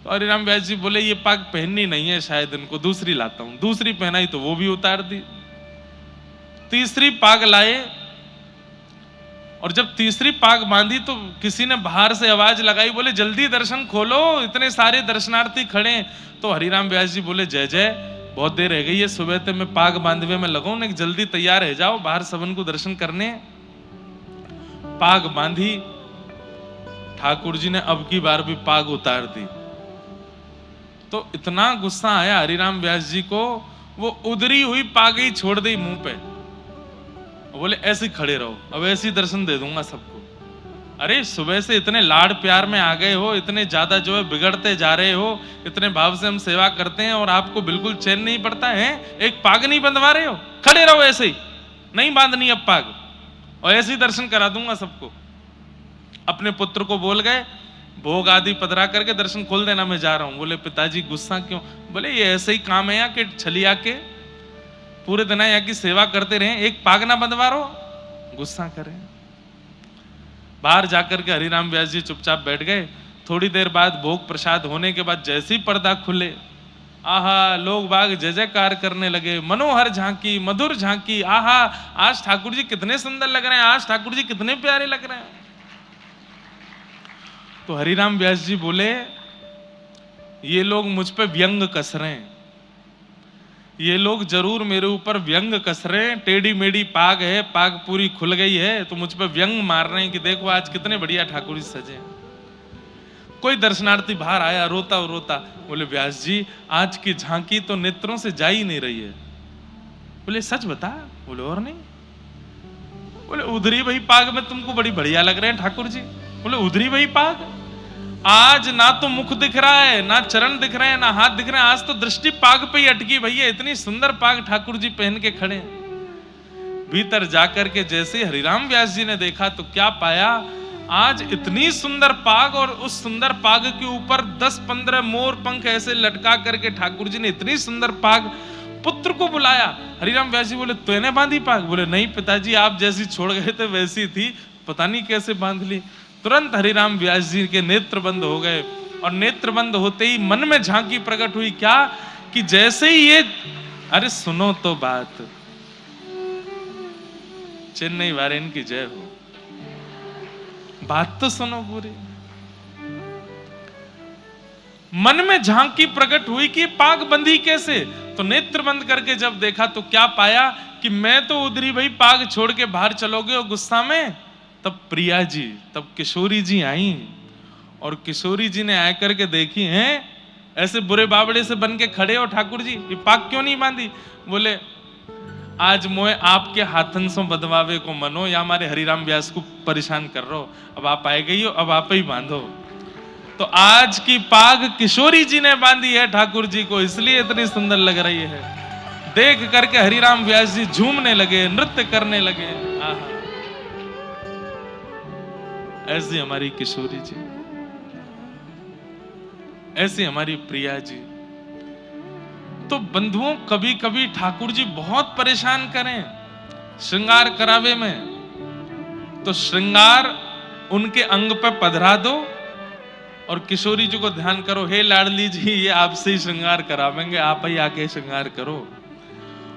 तो हरिराम व्यास जी बोले ये पाग पहननी नहीं है, शायद इनको दूसरी लाता हूं। दूसरी पहनाई तो वो भी उतार दी। तीसरी पाग लाए और जब तीसरी पाग बांधी तो किसी ने बाहर से आवाज लगाई, बोले जल्दी दर्शन खोलो, इतने सारे दर्शनार्थी खड़े हैं। तो हरिराम व्यास जी बोले जय जय, बहुत देर रह गई है, सुबह से मैं पाग बांधवे में लगो न, जल्दी तैयार है जाओ, बाहर सबन को दर्शन करने। पाग बांधी, ठाकुर जी ने अब की बार भी पाग उतार दी। तो इतना गुस्सा आया हरिराम व्यास जी को, वो उधरी हुई पाग ही छोड़ दी मुंह पे, बोले ऐसे खड़े रहो, अब ऐसे ही दर्शन दे दूंगा सबको। अरे सुबह से इतने लाड प्यार में आ गए हो, इतने ज्यादा जो है बिगड़ते जा रहे हो, इतने भाव से हम सेवा करते हैं और आपको बिल्कुल चैन नहीं पड़ता है, एक पाग नहीं बंधवा रहे हो, खड़े रहो ऐसे ही, नहीं बांधनी अब पाग, और ऐसे ही दर्शन करा दूंगा सबको। अपने पुत्र को बोल गए, भोग आदि पधरा करके दर्शन खोल देना, मैं जा रहा हूं। बोले पिताजी गुस्सा क्यों? बोले ये ऐसे ही काम है यहाँ के, छलिया के पूरे दिन यहाँ की सेवा करते रहे, एक पाग ना बंधवा रो, गुस्सा करें। बाहर जाकर के हरिराम व्यास जी चुपचाप बैठ गए। थोड़ी देर बाद भोग प्रसाद होने के बाद जैसे ही पर्दा खुले, आहा, लोग बाग जय जयकार करने लगे, मनोहर झांकी, मधुर झांकी, आहा, आज ठाकुर जी कितने सुंदर लग रहे हैं, आज ठाकुर जी कितने प्यारे लग रहे हैं। तो हरिराम व्यास जी बोले ये लोग मुझ पे व्यंग कस रहे हैं, ये लोग जरूर मेरे ऊपर व्यंग कस रहे हैं, टेढ़ी मेढ़ी पाग है, पाग पूरी खुल गई है, तो मुझ पे व्यंग मार रहे हैं कि देखो आज कितने बढ़िया ठाकुर जी सजे। कोई दर्शनार्थी बाहर आया रोता रोता, बोले व्यास जी आज की झांकी तो नेत्रों से जा ही नहीं रही है। बोले सच बता? बोले और नहीं। बोले उधरी वही पाग में तुमको बड़ी बढ़िया लग रहे हैं ठाकुर जी। बोले उधरी वही पाग, आज ना तो मुख दिख रहा है, ना चरण दिख रहे हैं, ना हाथ दिख रहे हैं, आज तो दृष्टि पाग पे ही अटकी भैया, इतनी सुंदर पाग ठाकुर जी पहन के खड़े हैं। भीतर जाकर के जैसे हरिराम व्यास जी ने देखा तो क्या पाया, आज इतनी सुंदर पाग, और उस सुंदर पाग के ऊपर 10-15 मोर पंख ऐसे लटका करके ठाकुर जी ने इतनी सुंदर पाग। पुत्र को बुलाया, हरिराम व्यास जी बोले तूने बांधी पाग? बोले नहीं पिताजी, आप जैसी छोड़ गए थे वैसी थी, पता नहीं कैसे बांध ली। तुरंत हरिराम व्यास जी के नेत्र बंद हो गए, और नेत्र बंद होते ही मन में झांकी प्रकट हुई, क्या कि जैसे ही ये, अरे सुनो तो बात, चेन्नई वारेन की जय हो, बात तो सुनो पूरी। मन में झांकी प्रकट हुई कि पाग बंधी कैसे, तो नेत्र बंद करके जब देखा तो क्या पाया कि मैं तो उधरी भाई पाग छोड़ के बाहर चलोगे और गुस्सा में। तब प्रिया जी, तब किशोरी जी आई, और किशोरी जी ने आकर के देखी, हैं ऐसे बुरे बावड़े से बन के खड़े हो ठाकुर जी, ये पाग क्यों नहीं बांधी? बोले आज मोए आपके हाथन से बदवावे को मनो, या हमारे हरिराम व्यास को परेशान कर रहे हो, अब आप आए गई हो, अब आप ही बांधो। तो आज की पाग किशोरी जी ने बांधी है ठाकुर जी को, इसलिए इतनी सुंदर लग रही है। देख करके हरिराम व्यास जी झूमने लगे, नृत्य करने लगे। आहा, ऐसी हमारी किशोरी जी, ऐसी हमारी प्रिया जी। तो बंधुओं, कभी कभी ठाकुर जी बहुत परेशान करें श्रृंगार करावे में, तो श्रृंगार उनके अंग पर पधरा दो और किशोरी जी को ध्यान करो, हे लाडली जी ये आपसे ही श्रृंगार करावेंगे, आप ही आके श्रृंगार करो।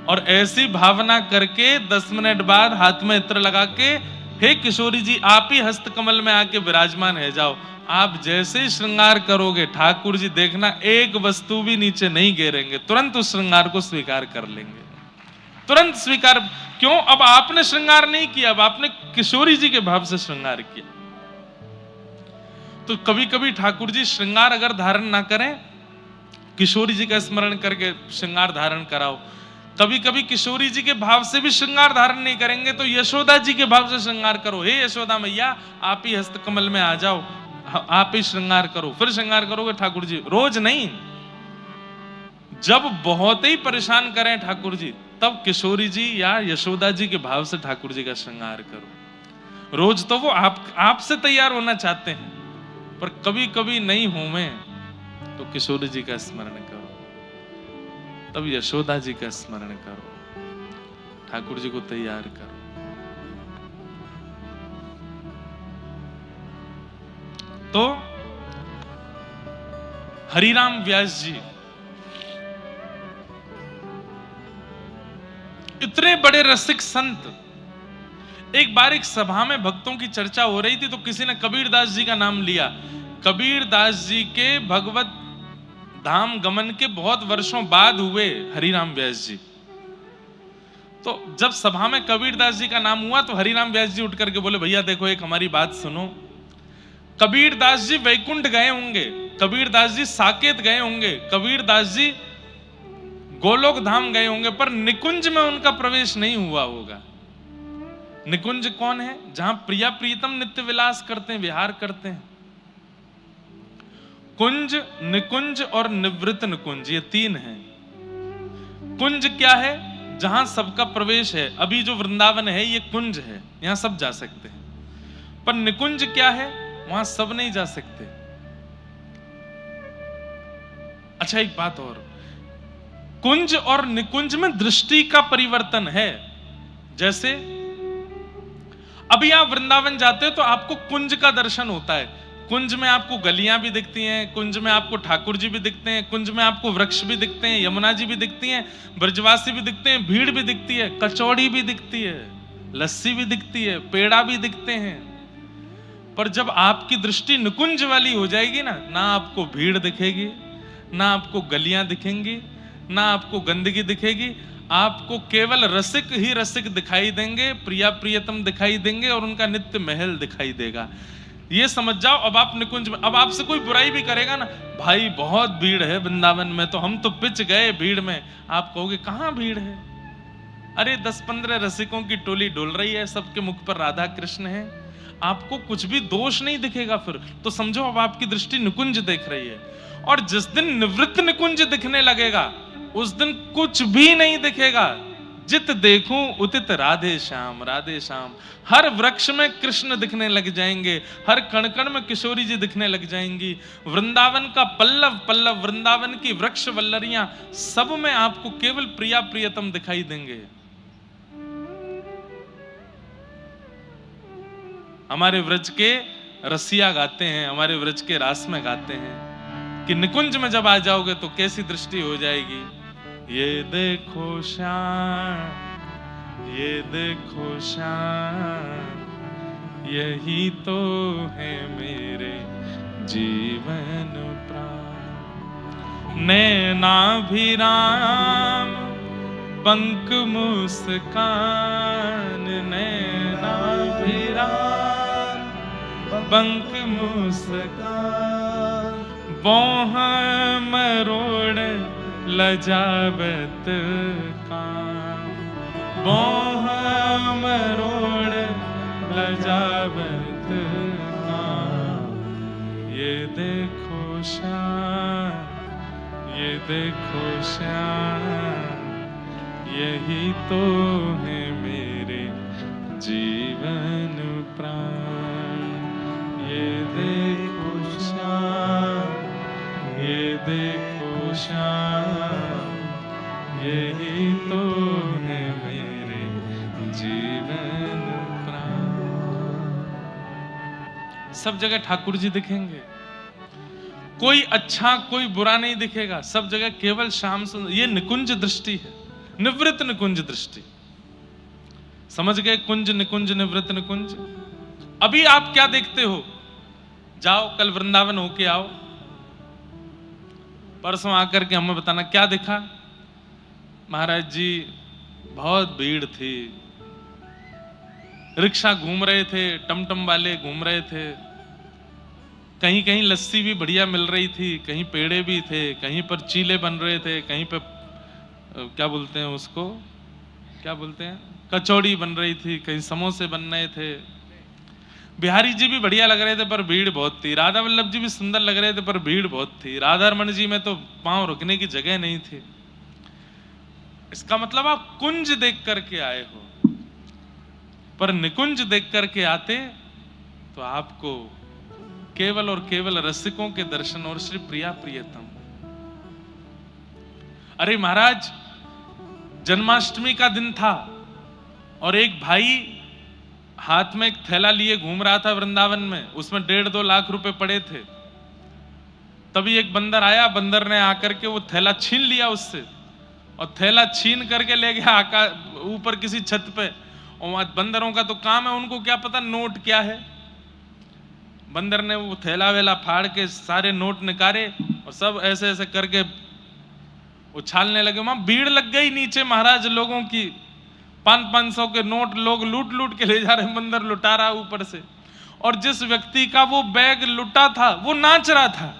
और ऐसी भावना करके 10 मिनट बाद हाथ में इत्र लगा के, हे किशोरी जी आप ही हस्त कमल में आके विराजमान है जाओ। आप जैसे ही श्रृंगार करोगे ठाकुर जी देखना एक वस्तु भी नीचे नहीं गिरेंगे, तुरंत उस श्रृंगार को स्वीकार कर लेंगे, तुरंत स्वीकार। क्यों? अब आपने श्रृंगार नहीं किया, अब आपने किशोरी जी के भाव से श्रृंगार किया। तो कभी कभी ठाकुर जी श्रृंगार अगर धारण ना करें, किशोरी जी का स्मरण करके श्रृंगार धारण कराओ। कभी कभी किशोरी जी के भाव से भी श्रृंगार धारण नहीं करेंगे तो यशोदा जी के भाव से श्रृंगार करो, हे यशोदा मैया आप ही हस्त कमल में आ जाओ, आप ही श्रृंगार करो। फिर श्रृंगार करोगे ठाकुर जी, रोज नहीं। जब बहुत ही परेशान करें ठाकुर जी, तब किशोरी जी या यशोदा जी के भाव से ठाकुर जी का श्रृंगार करो। रोज तो वो आपसे तैयार होना चाहते हैं, पर कभी कभी नहीं हूं मैं, तो किशोरी जी का स्मरण करो, तब यशोदा जी का स्मरण करो, ठाकुर जी को तैयार करो। तो हरिराम व्यास जी इतने बड़े रसिक संत, एक बार एक सभा में भक्तों की चर्चा हो रही थी, तो किसी ने कबीरदास जी का नाम लिया। कबीरदास जी के भगवत धाम गमन के बहुत वर्षों बाद हुए हरिराम व्यास जी। तो जब सभा में कबीरदास जी का नाम हुआ तो हरिराम व्यास जी उठ करके बोले, भैया देखो एक हमारी बात सुनो। कबीरदास जी वैकुंठ गए होंगे, कबीरदास जी साकेत गए होंगे, कबीरदास जी गोलोक धाम गए होंगे, पर निकुंज में उनका प्रवेश नहीं हुआ होगा। निकुंज कौन है? जहां प्रिया प्रीतम नित्य विलास करते हैं, विहार करते हैं। कुंज, निकुंज और निवृत्त निकुंज, ये तीन हैं। कुंज क्या है? जहां सबका प्रवेश है। अभी जो वृंदावन है ये कुंज है, यहां सब जा सकते हैं। पर निकुंज क्या है? वहां सब नहीं जा सकते। अच्छा एक बात और, कुंज और निकुंज में दृष्टि का परिवर्तन है। जैसे अभी आप वृंदावन जाते हो तो आपको कुंज का दर्शन होता है। कुंज में आपको गलियां भी दिखती हैं, कुंज में आपको ठाकुर जी भी दिखते हैं, कुंज में आपको वृक्ष भी दिखते हैं, यमुना जी भी दिखती हैं, ब्रजवासी भी दिखते हैं, भीड़ भी दिखती है, कचौड़ी भी दिखती है, लस्सी भी दिखती है, पेड़ा भी दिखते हैं। पर जब आपकी दृष्टि निकुंज वाली हो जाएगी ना आपको भीड़ दिखेगी, ना आपको गलियां दिखेंगी, ना आपको गंदगी दिखेगी। आपको केवल रसिक ही रसिक दिखाई देंगे, प्रिया प्रियतम दिखाई देंगे और उनका नित्य महल दिखाई देगा। ये समझ जाओ। अब आप निकुंज में, अब आपसे कोई बुराई भी करेगा ना, भाई बहुत भीड़ है वृंदावन में, तो हम तो पिच गए भीड़ में। आप कहोगे कहां भीड़ है? अरे 10-15 रसिकों की टोली डोल रही है, सबके मुख पर राधा कृष्ण है, आपको कुछ भी दोष नहीं दिखेगा। फिर तो समझो अब आपकी दृष्टि निकुंज देख रही है। और जिस दिन निवृत्त निकुंज दिखने लगेगा उस दिन कुछ भी नहीं दिखेगा। जित देखूं उतित राधे श्याम, राधे श्याम। हर वृक्ष में कृष्ण दिखने लग जाएंगे, हर कण कण में किशोरी जी दिखने लग जाएंगी। वृंदावन का पल्लव पल्लव, वृंदावन की वृक्ष वल्लरियां, सब में आपको केवल प्रिया प्रियतम दिखाई देंगे। हमारे व्रज के रसिया गाते हैं, हमारे व्रज के रास में गाते हैं कि निकुंज में जब आ जाओगे तो कैसी दृष्टि हो जाएगी। ये देखो श्याम, ये देखो श्याम, यही तो है मेरे जीवन प्राण। नैनाभिराम पंख मुस्कान, नैनाभिराम पंख मुस्कान। बोह मरोड़ लजावत काम, बोह मरोड़ लजावत काम। ये देखो श्याम, ये देखो श्याम, यही तो है मेरे जीवन प्राण। ये देखो श्याम, ये देखो श्याम, यही तो है मेरे जीवन प्राण। सब जगह ठाकुर जी दिखेंगे, कोई अच्छा कोई बुरा नहीं दिखेगा, सब जगह केवल श्याम सुंदर। ये निकुंज दृष्टि है, निवृत्त निकुंज दृष्टि। समझ गए? कुंज निकुंज निवृत्त निकुंज। अभी आप क्या देखते हो? जाओ कल वृंदावन होके आओ, परसों आकर के हमें बताना क्या दिखा। महाराज जी बहुत भीड़ थी, रिक्शा घूम रहे थे, टमटम वाले घूम रहे थे, कहीं कहीं लस्सी भी बढ़िया मिल रही थी, कहीं पेड़े भी थे, कहीं पर चीले बन रहे थे, कहीं पर क्या बोलते हैं उसको, क्या बोलते हैं, कचौड़ी बन रही थी, कहीं समोसे बन रहे थे। बिहारी जी भी बढ़िया लग रहे थे पर भीड़ बहुत थी। राधा वल्लभ जी भी सुंदर लग रहे थे पर भीड़ बहुत थी। राधा रमन जी में तो पांव रुकने की जगह नहीं थी। इसका मतलब आप कुंज देख करके आए हो, पर निकुंज देख करके आते तो आपको केवल और केवल रसिकों के दर्शन और श्री प्रिया प्रियतम। अरे महाराज, जन्माष्टमी का दिन था और एक भाई हाथ में एक थैला लिए घूम रहा था वृंदावन में, उसमें 1.5-2 लाख रुपए पड़े थे। तभी एक बंदर आया, बंदर ने आकर के वो थैला छीन लिया उससे, और थैला छीन करके ले गया ऊपर किसी छत पे, और बंदरों का तो काम है, उनको क्या पता नोट क्या है। बंदर ने वो थैला वेला फाड़ के सारे नोट निकाले और सब ऐसे ऐसे करके उछालने लगे। वहां भीड़ लग गई नीचे महाराज लोगों की, 500 के नोट लोग लूट लूट के ले जा रहे, बंदर लुटा रहा ऊपर से। और जिस व्यक्ति का वो बैग लुटा था वो नाच रहा था।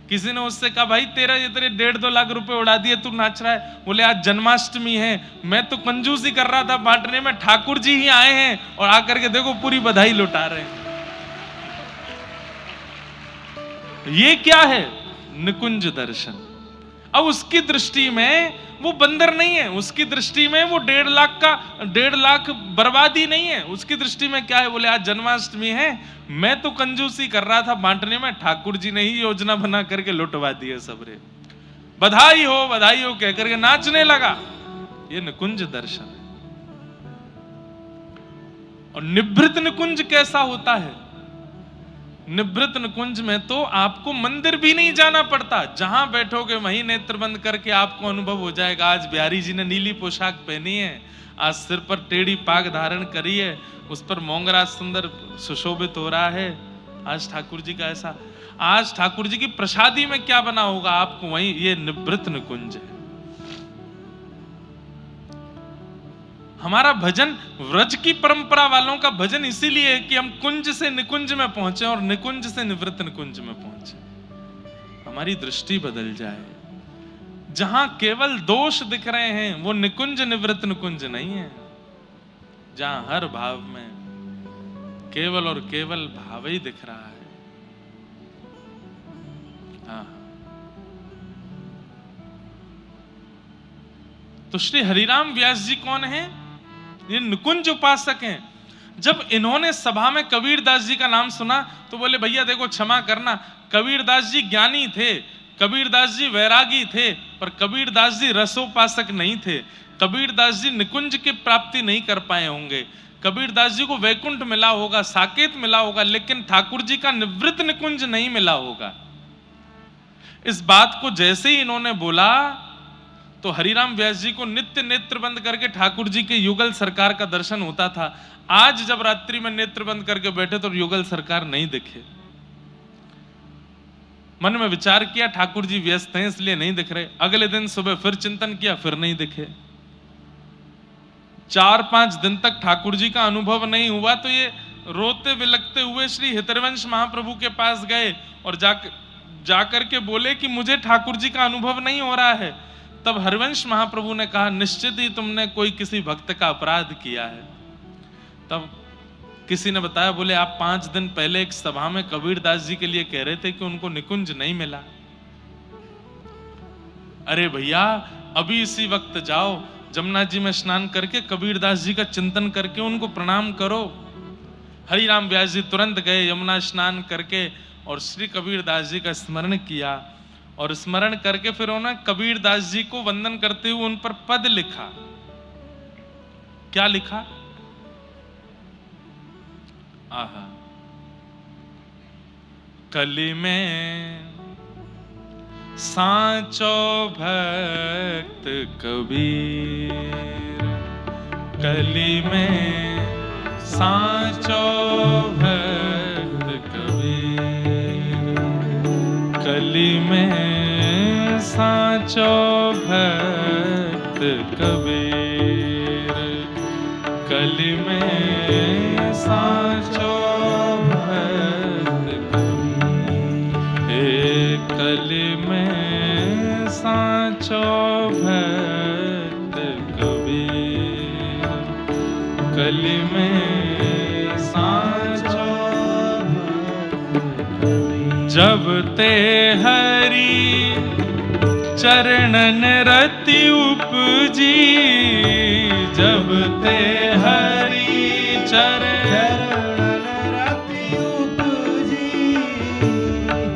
किसी ने उससे कहा भाई तेरे 1.5-2 लाख रुपए उड़ा दिए, तू नाच रहा है। बोले आज जन्माष्टमी है, मैं तो कंजूसी कर रहा था बांटने में, ठाकुर जी ही आए हैं और आकर के देखो पूरी बधाई लुटा रहे हैं। ये क्या है? निकुंज दर्शन। अब उसकी दृष्टि में वो बंदर नहीं है, उसकी दृष्टि में वो 1.5 लाख बर्बादी नहीं है। उसकी दृष्टि में क्या है? बोले आज जन्माष्टमी है, मैं तो कंजूसी कर रहा था बांटने में, ठाकुर जी ने ही योजना बना करके लुटवा दिए सबरे, बधाई हो कह करके नाचने लगा। ये निकुंज दर्शन है। और निभृत निकुंज कैसा होता है? निभृत निकुंज में तो आपको मंदिर भी नहीं जाना पड़ता, जहां बैठोगे वहीं नेत्र बंद करके आपको अनुभव हो जाएगा। आज बिहारी जी ने नीली पोशाक पहनी है, आज सिर पर टेढ़ी पाग धारण करी है, उस पर मोंगरा सुंदर सुशोभित हो रहा है। आज ठाकुर जी का ऐसा, आज ठाकुर जी की प्रसादी में क्या बना होगा आपको वहीं, ये निभृत निकुंज है। हमारा भजन व्रज की परंपरा वालों का भजन इसीलिए है कि हम कुंज से निकुंज में पहुंचे और निकुंज से निवृत्त निकुंज में पहुंचे, हमारी दृष्टि बदल जाए। जहां केवल दोष दिख रहे हैं वो निकुंज निवृत्त निकुंज नहीं है। जहां हर भाव में केवल और केवल भाव ही दिख रहा है। हाँ, तो श्री हरिराम व्यास जी कौन है? ये निकुंज उपासक हैं। जब इन्होंने सभा में कबीरदास जी का नाम सुना तो बोले भैया देखो क्षमा करना, कबीरदास जी ज्ञानी थे, कबीरदास जी वैरागी थे, पर कबीरदास जी रसोपासक नहीं थे। कबीरदास जी निकुंज की प्राप्ति नहीं कर पाए होंगे, कबीरदास जी को वैकुंठ मिला होगा, साकेत मिला होगा, लेकिन ठाकुर जी का निवृत्त निकुंज नहीं मिला होगा। इस बात को जैसे ही इन्होंने बोला तो हरिराम व्यास जी को नित्य नेत्र बंद करके ठाकुर जी के युगल सरकार का दर्शन होता था। आज जब रात्रि में नेत्र बंद करके बैठे तो युगल सरकार नहीं दिखे। मन में विचार किया ठाकुर जी व्यस्त हैं इसलिए नहीं दिख रहे। अगले दिन सुबह फिर चिंतन किया, फिर नहीं दिखे। 4-5 दिन तक ठाकुर जी का अनुभव नहीं हुआ तो ये रोते विलखते हुए श्री हितरवंश महाप्रभु के पास गए और जाकर के बोले कि मुझे ठाकुर जी का अनुभव नहीं हो रहा है। तब हरिवंश महाप्रभु ने कहा निश्चित ही तुमने कोई किसी भक्त का अपराध किया है। तब किसी ने बताया, बोले आप 5 दिन पहले एक सभा में कबीरदास जी के लिए कह रहे थे कि उनको निकुंज नहीं मिला। अरे भैया अभी इसी वक्त जाओ जमुना जी में स्नान करके कबीरदास जी का चिंतन करके उनको प्रणाम करो। हरिराम व्यास जी तुरंत गए यमुना स्नान करके और श्री कबीरदास जी का स्मरण किया और स्मरण करके फिर उन्होंने कबीरदास जी को वंदन करते हुए उन पर पद लिखा। क्या लिखा? आहा, कली में सांचो भक्त कबीर, कली में सांचो भक्त कबीर, कली में सांचो भक्त कबीर, कली में सांचो भक्त कबीर, हे कली में सांचो भक्त कबीर, कली में सांचो भक्त कबीर। जब ते हरि चरणन रति उपजी, जब ते हरि चरणन रति उपजी,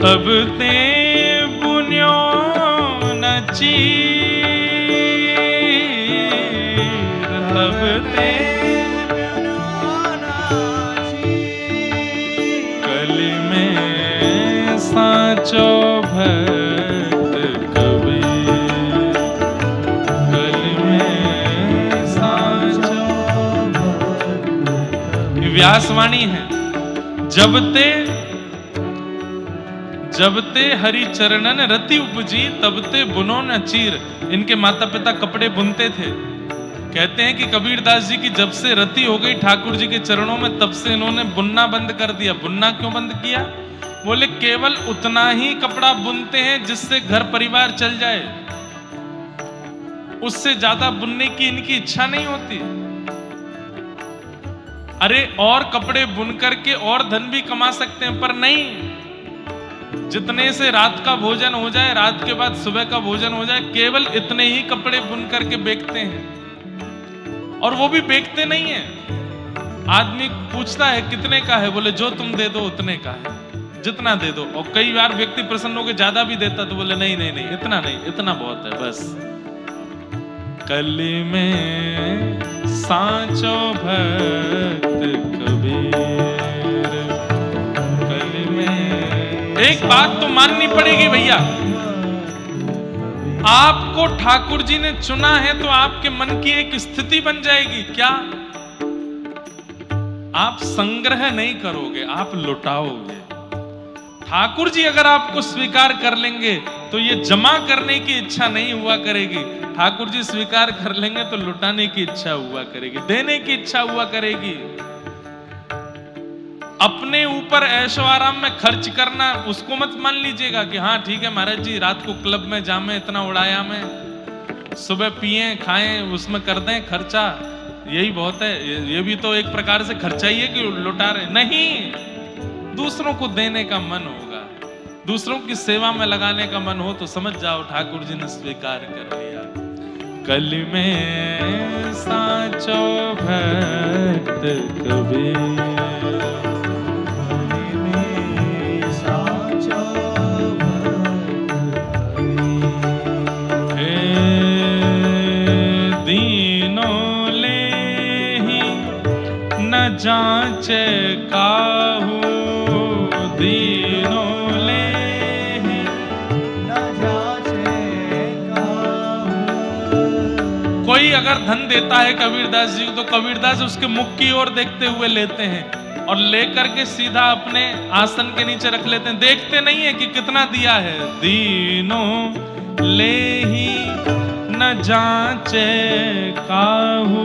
तब ते पुण्यो न चीर, तब ते कली में सांचो भक्त कबीर, कली में सांचो व्यासवाणी है। जब ते हरि चरणन रति उपजी तब ते बुनो न चीर। इनके माता पिता कपड़े बुनते थे। कहते हैं कि कबीरदास जी की जब से रति हो गई ठाकुर जी के चरणों में, तब से इन्होंने बुनना बंद कर दिया। बुनना क्यों बंद किया? बोले केवल उतना ही कपड़ा बुनते हैं जिससे घर परिवार चल जाए, उससे ज्यादा बुनने की इनकी इच्छा नहीं होती। अरे और कपड़े बुन करके और धन भी कमा सकते हैं, पर नहीं, जितने से रात का भोजन हो जाए, रात के बाद सुबह का भोजन हो जाए, केवल इतने ही कपड़े बुन करके बेचते हैं। और वो भी बेचते नहीं है। आदमी पूछता है कितने का है, बोले जो तुम दे दो उतने का है, जितना दे दो। और कई बार व्यक्ति प्रसन्न होकर ज्यादा भी देता तो बोले नहीं नहीं नहीं, इतना नहीं, इतना बहुत है बस। कली में सांचो भक्त कबीर, कली में। एक बात तो माननी पड़ेगी भैया, आपको ठाकुर जी ने चुना है तो आपके मन की एक स्थिति बन जाएगी। क्या? आप संग्रह नहीं करोगे, आप लुटाओगे। ठाकुर जी अगर आपको स्वीकार कर लेंगे तो ये जमा करने की इच्छा नहीं हुआ करेगी। ठाकुर जी स्वीकार कर लेंगे तो लुटाने की इच्छा हुआ करेगी, देने की इच्छा हुआ करेगी। अपने ऊपर ऐशो आराम में खर्च करना, उसको मत मान लीजिएगा कि हाँ ठीक है महाराज जी, रात को क्लब में जामे, इतना उड़ाया मैं, सुबह पिए खाएं, उसमें कर दें खर्चा, यही बहुत है। ये भी तो एक प्रकार से खर्चा ही है कि लुटा रहे। नहीं, दूसरों को देने का मन होगा, दूसरों की सेवा में लगाने का मन हो तो समझ जाओ ठाकुर जी ने स्वीकार कर लिया। कली में सांचो भक्त कबीर, जांचे काहू दीनों ले न जांचे काहू। कोई अगर धन देता है कबीरदास जी को तो कबीरदास उसके मुख की ओर देखते हुए लेते हैं और लेकर के सीधा अपने आसन के नीचे रख लेते हैं। देखते नहीं है कि कितना दिया है। दीनों ले ही न जांचे काहू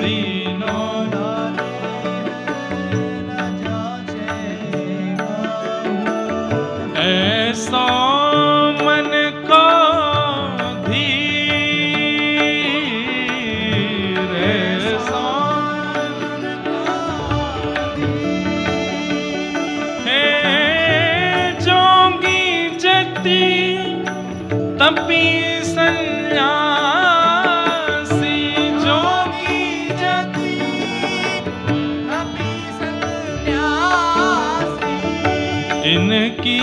दीनों ऐसो मन को धीर, ऐसो हे जोगी जति तपी सन्यासी, जोगी जति तपी सन्यासी, इनकी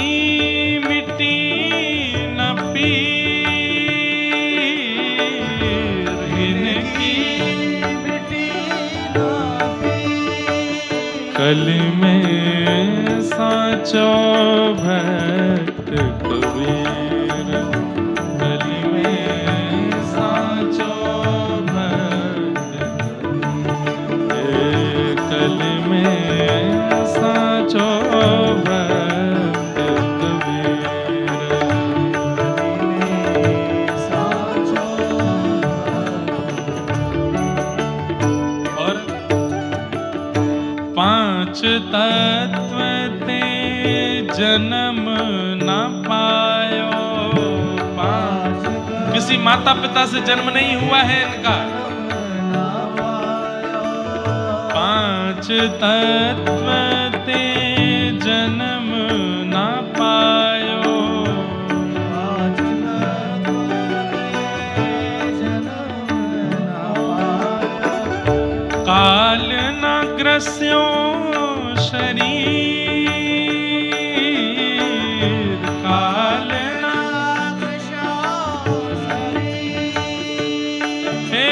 कली में सांचो भक्त कबीर, कली में सांचो भक्त कबीर, कली में सांचो भक्त कबीर, सांचो। और पांच तत्व ते जन्म न पायो, किसी माता पिता से जन्म नहीं हुआ है इनका। पांच तत्व ते जन्म न पायो, काल न ग्रस्यो शरीर, काल न ग्रस्यो शरीर, हे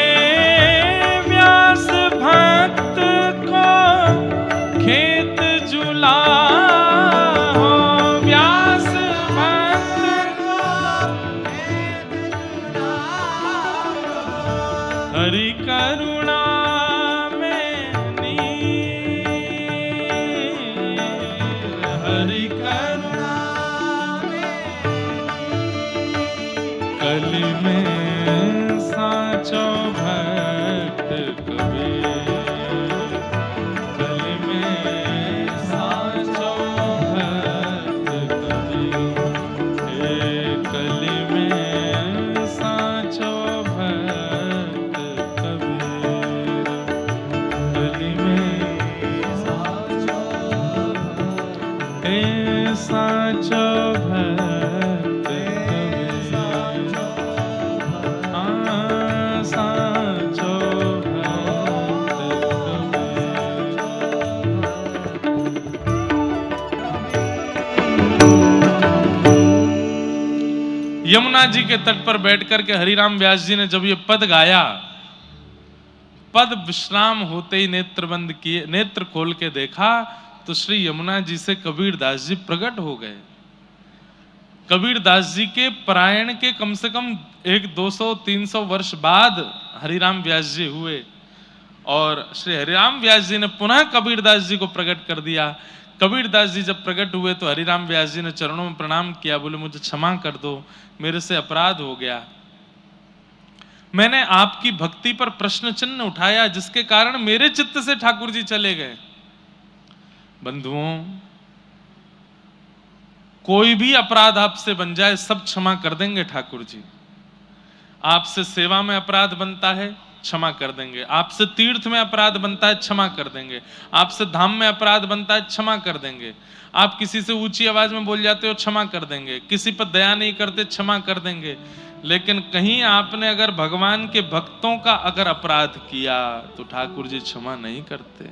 व्यास भक्त को खेत जुला हो, व्यास भक्त को खेत जुला हो, हरि करुणा में नी साचो भक्त कबीर, हे कली में साचो भक्त कबीर, कली में साचो भक्त कबीर, साचो यमुना जी के तट पर बैठ करके हरिराम व्यास जी ने जब ये पद गाया, पद विश्राम होते ही नेत्र बंद किए, नेत्र खोल के देखा तो श्री यमुना जी से कबीर दास जी प्रकट हो गए। कबीर दास जी के परायण के कम से कम 200-300 वर्ष बाद हरिराम व्यास जी हुए और श्री हरिराम व्यास जी ने पुनः कबीर दास जी को प्रकट कर दिया। कबीर दास जी जब प्रकट हुए तो हरिराम व्यास जी ने चरणों में प्रणाम किया, बोले मुझे क्षमा कर दो, मेरे से अपराध हो गया, मैंने आपकी भक्ति पर प्रश्न चिन्ह उठाया जिसके कारण मेरे चित्त से ठाकुर जी चले गए। बंधुओं, कोई भी अपराध आपसे बन जाए सब क्षमा कर देंगे ठाकुर जी। आपसे सेवा में अपराध बनता है, क्षमा कर देंगे। आपसे तीर्थ में अपराध बनता है, क्षमा कर देंगे। आपसे धाम में अपराध बनता है, क्षमा कर देंगे। आप किसी से ऊंची आवाज में बोल जाते हो, क्षमा कर देंगे। किसी पर दया नहीं करते, क्षमा कर देंगे। लेकिन कहीं आपने अगर भगवान के भक्तों का अगर अपराध किया तो ठाकुर जी क्षमा नहीं करते।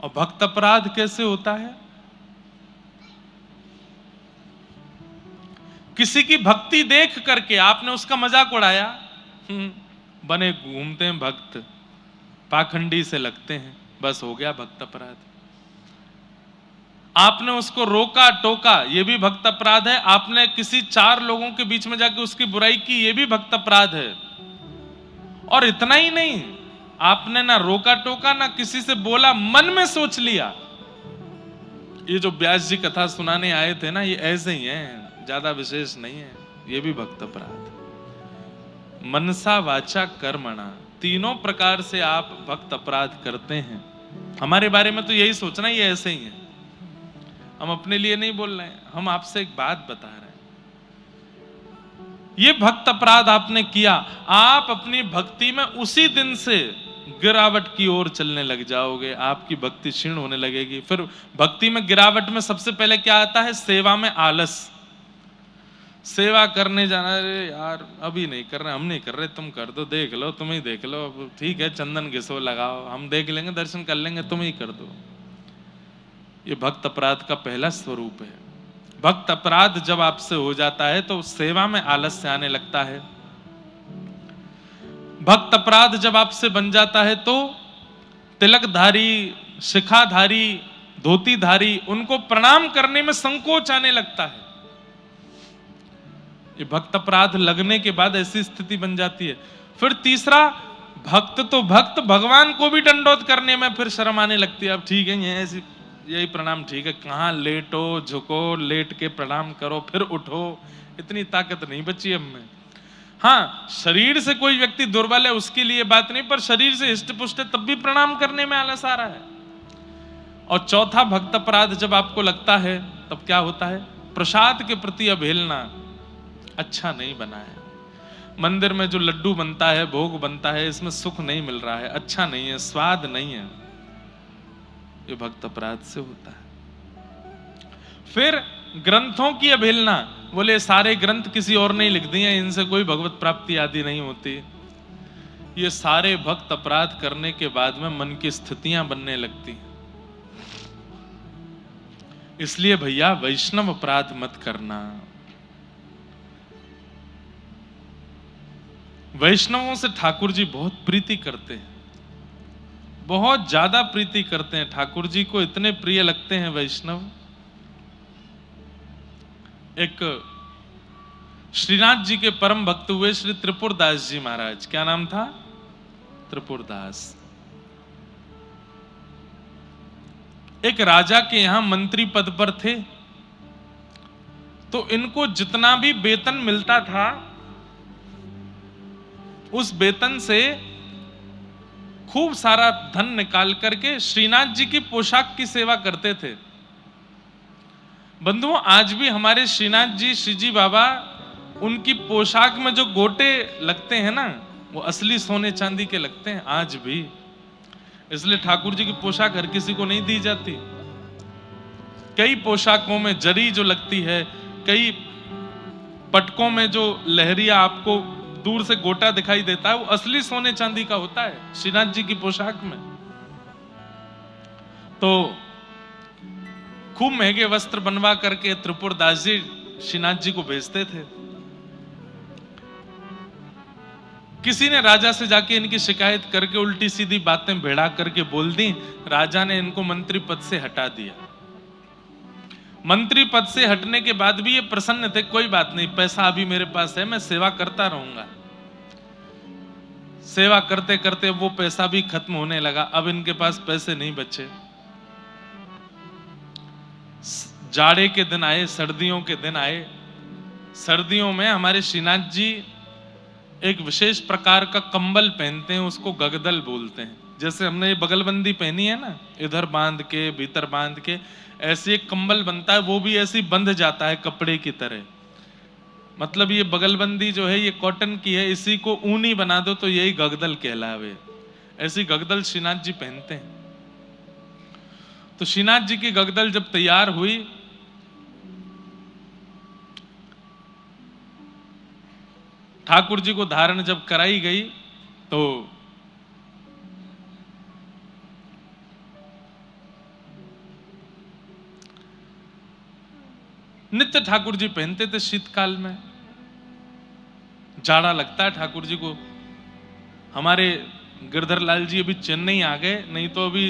और भक्त अपराध कैसे होता है? किसी की भक्ति देख करके आपने उसका मजाक उड़ाया, बने घूमते हैं भक्त, पाखंडी से लगते हैं, बस हो गया भक्त अपराध। आपने उसको रोका टोका, ये भी भक्त अपराध है। आपने किसी 4 लोगों के बीच में जाके उसकी बुराई की, ये भी भक्त अपराध है। और इतना ही नहीं, आपने ना रोका टोका ना किसी से बोला, मन में सोच लिया। ये जो व्यास जी कथा सुनाने आए थे ना, ये ऐसे ही हैं, ज्यादा विशेष नहीं है, ये भी भक्त अपराध। मनसा वाचा कर्मणा, तीनों प्रकार से आप भक्त अपराध करते हैं। हमारे बारे में तो यही सोचना ये ऐसे ही है, हम अपने लिए नहीं बोल रहे हैं, हम आपसे एक बात बता रहे हैं। ये भक्त अपराध आपने किया, आप अपनी भक्ति में उसी दिन से गिरावट की ओर चलने लग जाओगे, आपकी भक्ति क्षीण होने लगेगी। फिर भक्ति में गिरावट में सबसे पहले क्या आता है? सेवा में आलस। सेवा करने जाना, अरे यार अभी नहीं कर रहे, हम नहीं कर रहे, तुम कर दो, देख लो, तुम ही देख लो, ठीक है चंदन घिसो लगाओ, हम देख लेंगे, दर्शन कर लेंगे, तुम ही कर दो। ये भक्त अपराध का पहला स्वरूप है। भक्त अपराध जब आपसे हो जाता है तो सेवा में आलस्य आने लगता है। भक्त अपराध जब आपसे बन जाता है तो तिलकधारी, शिखाधारी, धोतीधारी, उनको प्रणाम करने में संकोच आने लगता है। ये भक्त अपराध लगने के बाद ऐसी स्थिति बन जाती है। फिर तीसरा, भक्त तो भक्त, भगवान को भी दंडोत करने में फिर शर्म आने लगती है। अब ठीक है, ये ऐसी यही प्रणाम ठीक है, कहाँ लेटो झुको, लेट के प्रणाम करो फिर उठो, इतनी ताकत नहीं बची अब में। हाँ, शरीर से कोई व्यक्ति दुर्बल है उसके लिए बात नहीं, पर शरीर से हिष्ट पुष्ट है तब भी प्रणाम करने में आलस आ रहा है। और चौथा भक्त अपराध जब आपको लगता है तब क्या होता है? प्रसाद के प्रति अवहेलना। अच्छा नहीं बना है, मंदिर में जो लड्डू बनता है, भोग बनता है, इसमें सुख नहीं मिल रहा है, अच्छा नहीं है, स्वाद नहीं है, ये भक्त अपराध से होता है। फिर ग्रंथों की अवहेलना, बोले सारे ग्रंथ किसी और ने लिख दिए, इनसे कोई भगवत प्राप्ति आदि नहीं होती। ये सारे भक्त अपराध करने के बाद में मन की स्थितियां बनने लगती हैं। इसलिए भैया वैष्णव अपराध मत करना। वैष्णवों से ठाकुर जी बहुत प्रीति करते हैं, बहुत ज्यादा प्रीति करते हैं। ठाकुर जी को इतने प्रिय लगते हैं वैष्णव। एक श्रीनाथ जी के परम भक्त हुए श्री त्रिपुरदास जी महाराज, क्या नाम था? त्रिपुरदास। एक राजा के यहां मंत्री पद पर थे, तो इनको जितना भी वेतन मिलता था उस वेतन से खूब सारा धन निकाल करके श्रीनाथ जी की पोशाक की सेवा करते थे। बंधुओं, आज भी हमारे श्रीनाथ जी, श्रीजी बाबा, उनकी पोशाक में जो गोटे लगते हैं ना, वो असली सोने चांदी के लगते हैं आज भी। इसलिए ठाकुर जी की पोशाक हर किसी को नहीं दी जाती। कई पोशाकों में जरी जो लगती है, कई पटकों में जो लहरिया आपको दूर से गोटा दिखाई देता है, वो असली सोने चांदी का होता है श्रीनाथ जी की पोशाक में। तो खूब महंगे वस्त्र बनवा करके त्रिपुरदास जी श्रीनाथ जी को भेजते थे। किसी ने राजा से जाके इनकी शिकायत करके उल्टी सीधी बातें भेड़ा करके बोल दी। राजा ने इनको मंत्री पद से हटा दिया। मंत्री पद से हटने के बाद भी ये प्रसन्न थे, कोई बात नहीं, पैसा अभी मेरे पास है, मैं सेवा करता रहूंगा। सेवा करते करते वो पैसा भी खत्म होने लगा। अब इनके पास पैसे नहीं बचे। जाड़े के दिन आए, सर्दियों के दिन आए। सर्दियों में हमारे श्रीनाथ जी एक विशेष प्रकार का कंबल पहनते हैं, उसको गगदल बोलते हैं। जैसे हमने ये बगलबंदी पहनी है ना, इधर बांध के भीतर बांध के, ऐसे एक कंबल बनता है, वो भी ऐसे बंध जाता है कपड़े की तरह। मतलब ये बगलबंदी जो है ये कॉटन की है, इसी को ऊनी बना दो तो यही गगदल कहलावे। ऐसी गगदल श्रीनाथ जी पहनते हैं। तो श्रीनाथ जी की गगदल जब तैयार हुई, ठाकुर जी को धारण जब कराई गई, तो नित्य ठाकुर जी पहनते थे। शीतकाल में जाड़ा लगता है ठाकुर जी को। हमारे गिरधर लाल जी अभी चेन्नई आ गए, नहीं तो अभी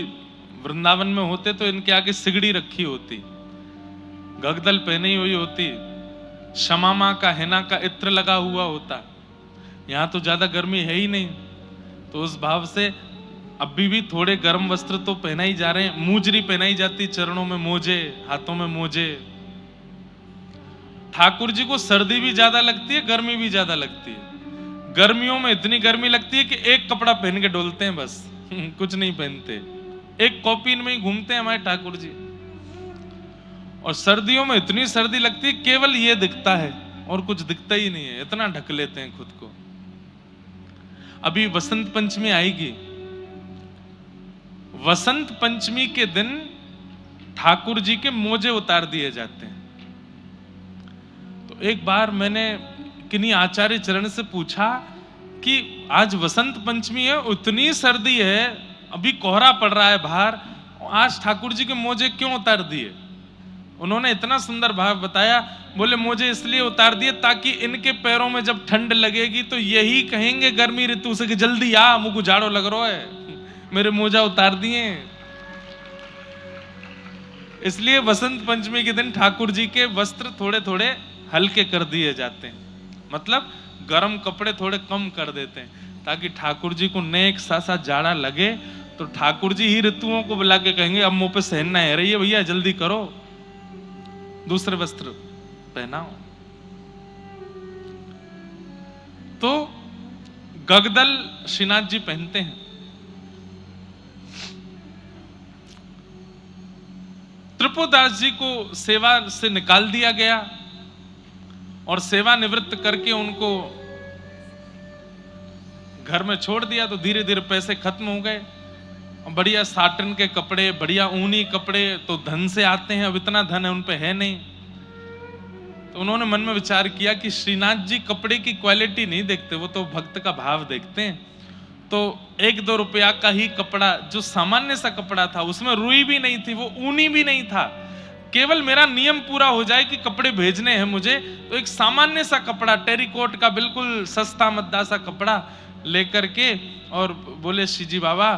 वृंदावन में होते तो इनके आगे सिगड़ी रखी होती, गगदल पहनी हुई होती, शमामा का हेना का इत्र लगा हुआ होता। यहाँ तो ज्यादा गर्मी है ही नहीं, तो उस भाव से अभी भी थोड़े गर्म वस्त्र तो पहनाई जा रहे हैं। मूजरी पहनाई जाती, चरणों में मोजे, हाथों में मोजे। ठाकुर जी को सर्दी भी ज्यादा लगती है, गर्मी भी ज्यादा लगती है। गर्मियों में इतनी गर्मी लगती है कि एक कपड़ा पहन के डोलते हैं बस, कुछ नहीं पहनते, एक कॉपीन में ही घूमते हैं हमारे ठाकुर जी। और सर्दियों में इतनी सर्दी लगती है, केवल ये दिखता है और कुछ दिखता ही नहीं है, इतना ढक लेते हैं खुद को। अभी वसंत पंचमी आएगी। वसंत पंचमी के दिन ठाकुर जी के मोजे उतार दिए जाते हैं। तो एक बार मैंने किन्हीं आचार्य चरण से पूछा कि आज वसंत पंचमी है, उतनी सर्दी है, अभी कोहरा पड़ रहा है बाहर, आज ठाकुर जी के मोजे क्यों उतार दिए? उन्होंने इतना सुंदर भाव बताया। बोले मोजे इसलिए उतार दिए ताकि इनके पैरों में जब ठंड लगेगी तो यही कहेंगे गर्मी ऋतु से कि जल्दी आ, मुझको जाड़ो लग रहा है, मेरे मोजा उतार दिए। इसलिए वसंत पंचमी के दिन ठाकुर जी के वस्त्र थोड़े थोड़े हल्के कर दिए जाते हैं, मतलब गर्म कपड़े थोड़े कम कर देते हैं, ताकि ठाकुर जी को नेक सा जाड़ा लगे तो ठाकुर जी ही ऋतुओं को बुला के कहेंगे अब मुंह पे सहना है रही है भैया, जल्दी करो, दूसरे वस्त्र पहनाओ। तो गगदल श्रीनाथ जी पहनते हैं। त्रिपुरदास जी को सेवा से निकाल दिया गया और सेवा निवृत्त करके उनको घर में छोड़ दिया। तो धीरे धीरे पैसे खत्म हो गए। बढ़िया साटन के कपड़े, बढ़िया ऊनी कपड़े तो धन से आते हैं, अब इतना धन है उन पे है नहीं। तो उन्होंने मन में विचार किया कि श्रीनाथ जी कपड़े की क्वालिटी नहीं देखते, वो तो भक्त का भाव देखते हैं। तो 1-2 रुपया का ही कपड़ा, जो सामान्य सा कपड़ा था, उसमें रुई भी नहीं थी, वो ऊनी भी नहीं था, केवल मेरा नियम पूरा हो जाए कि कपड़े भेजने हैं मुझे, तो एक सामान्य सा कपड़ा, टेरिकोट का बिल्कुल सस्ता मद्दा सा कपड़ा लेकर के, और बोले श्री जी बाबा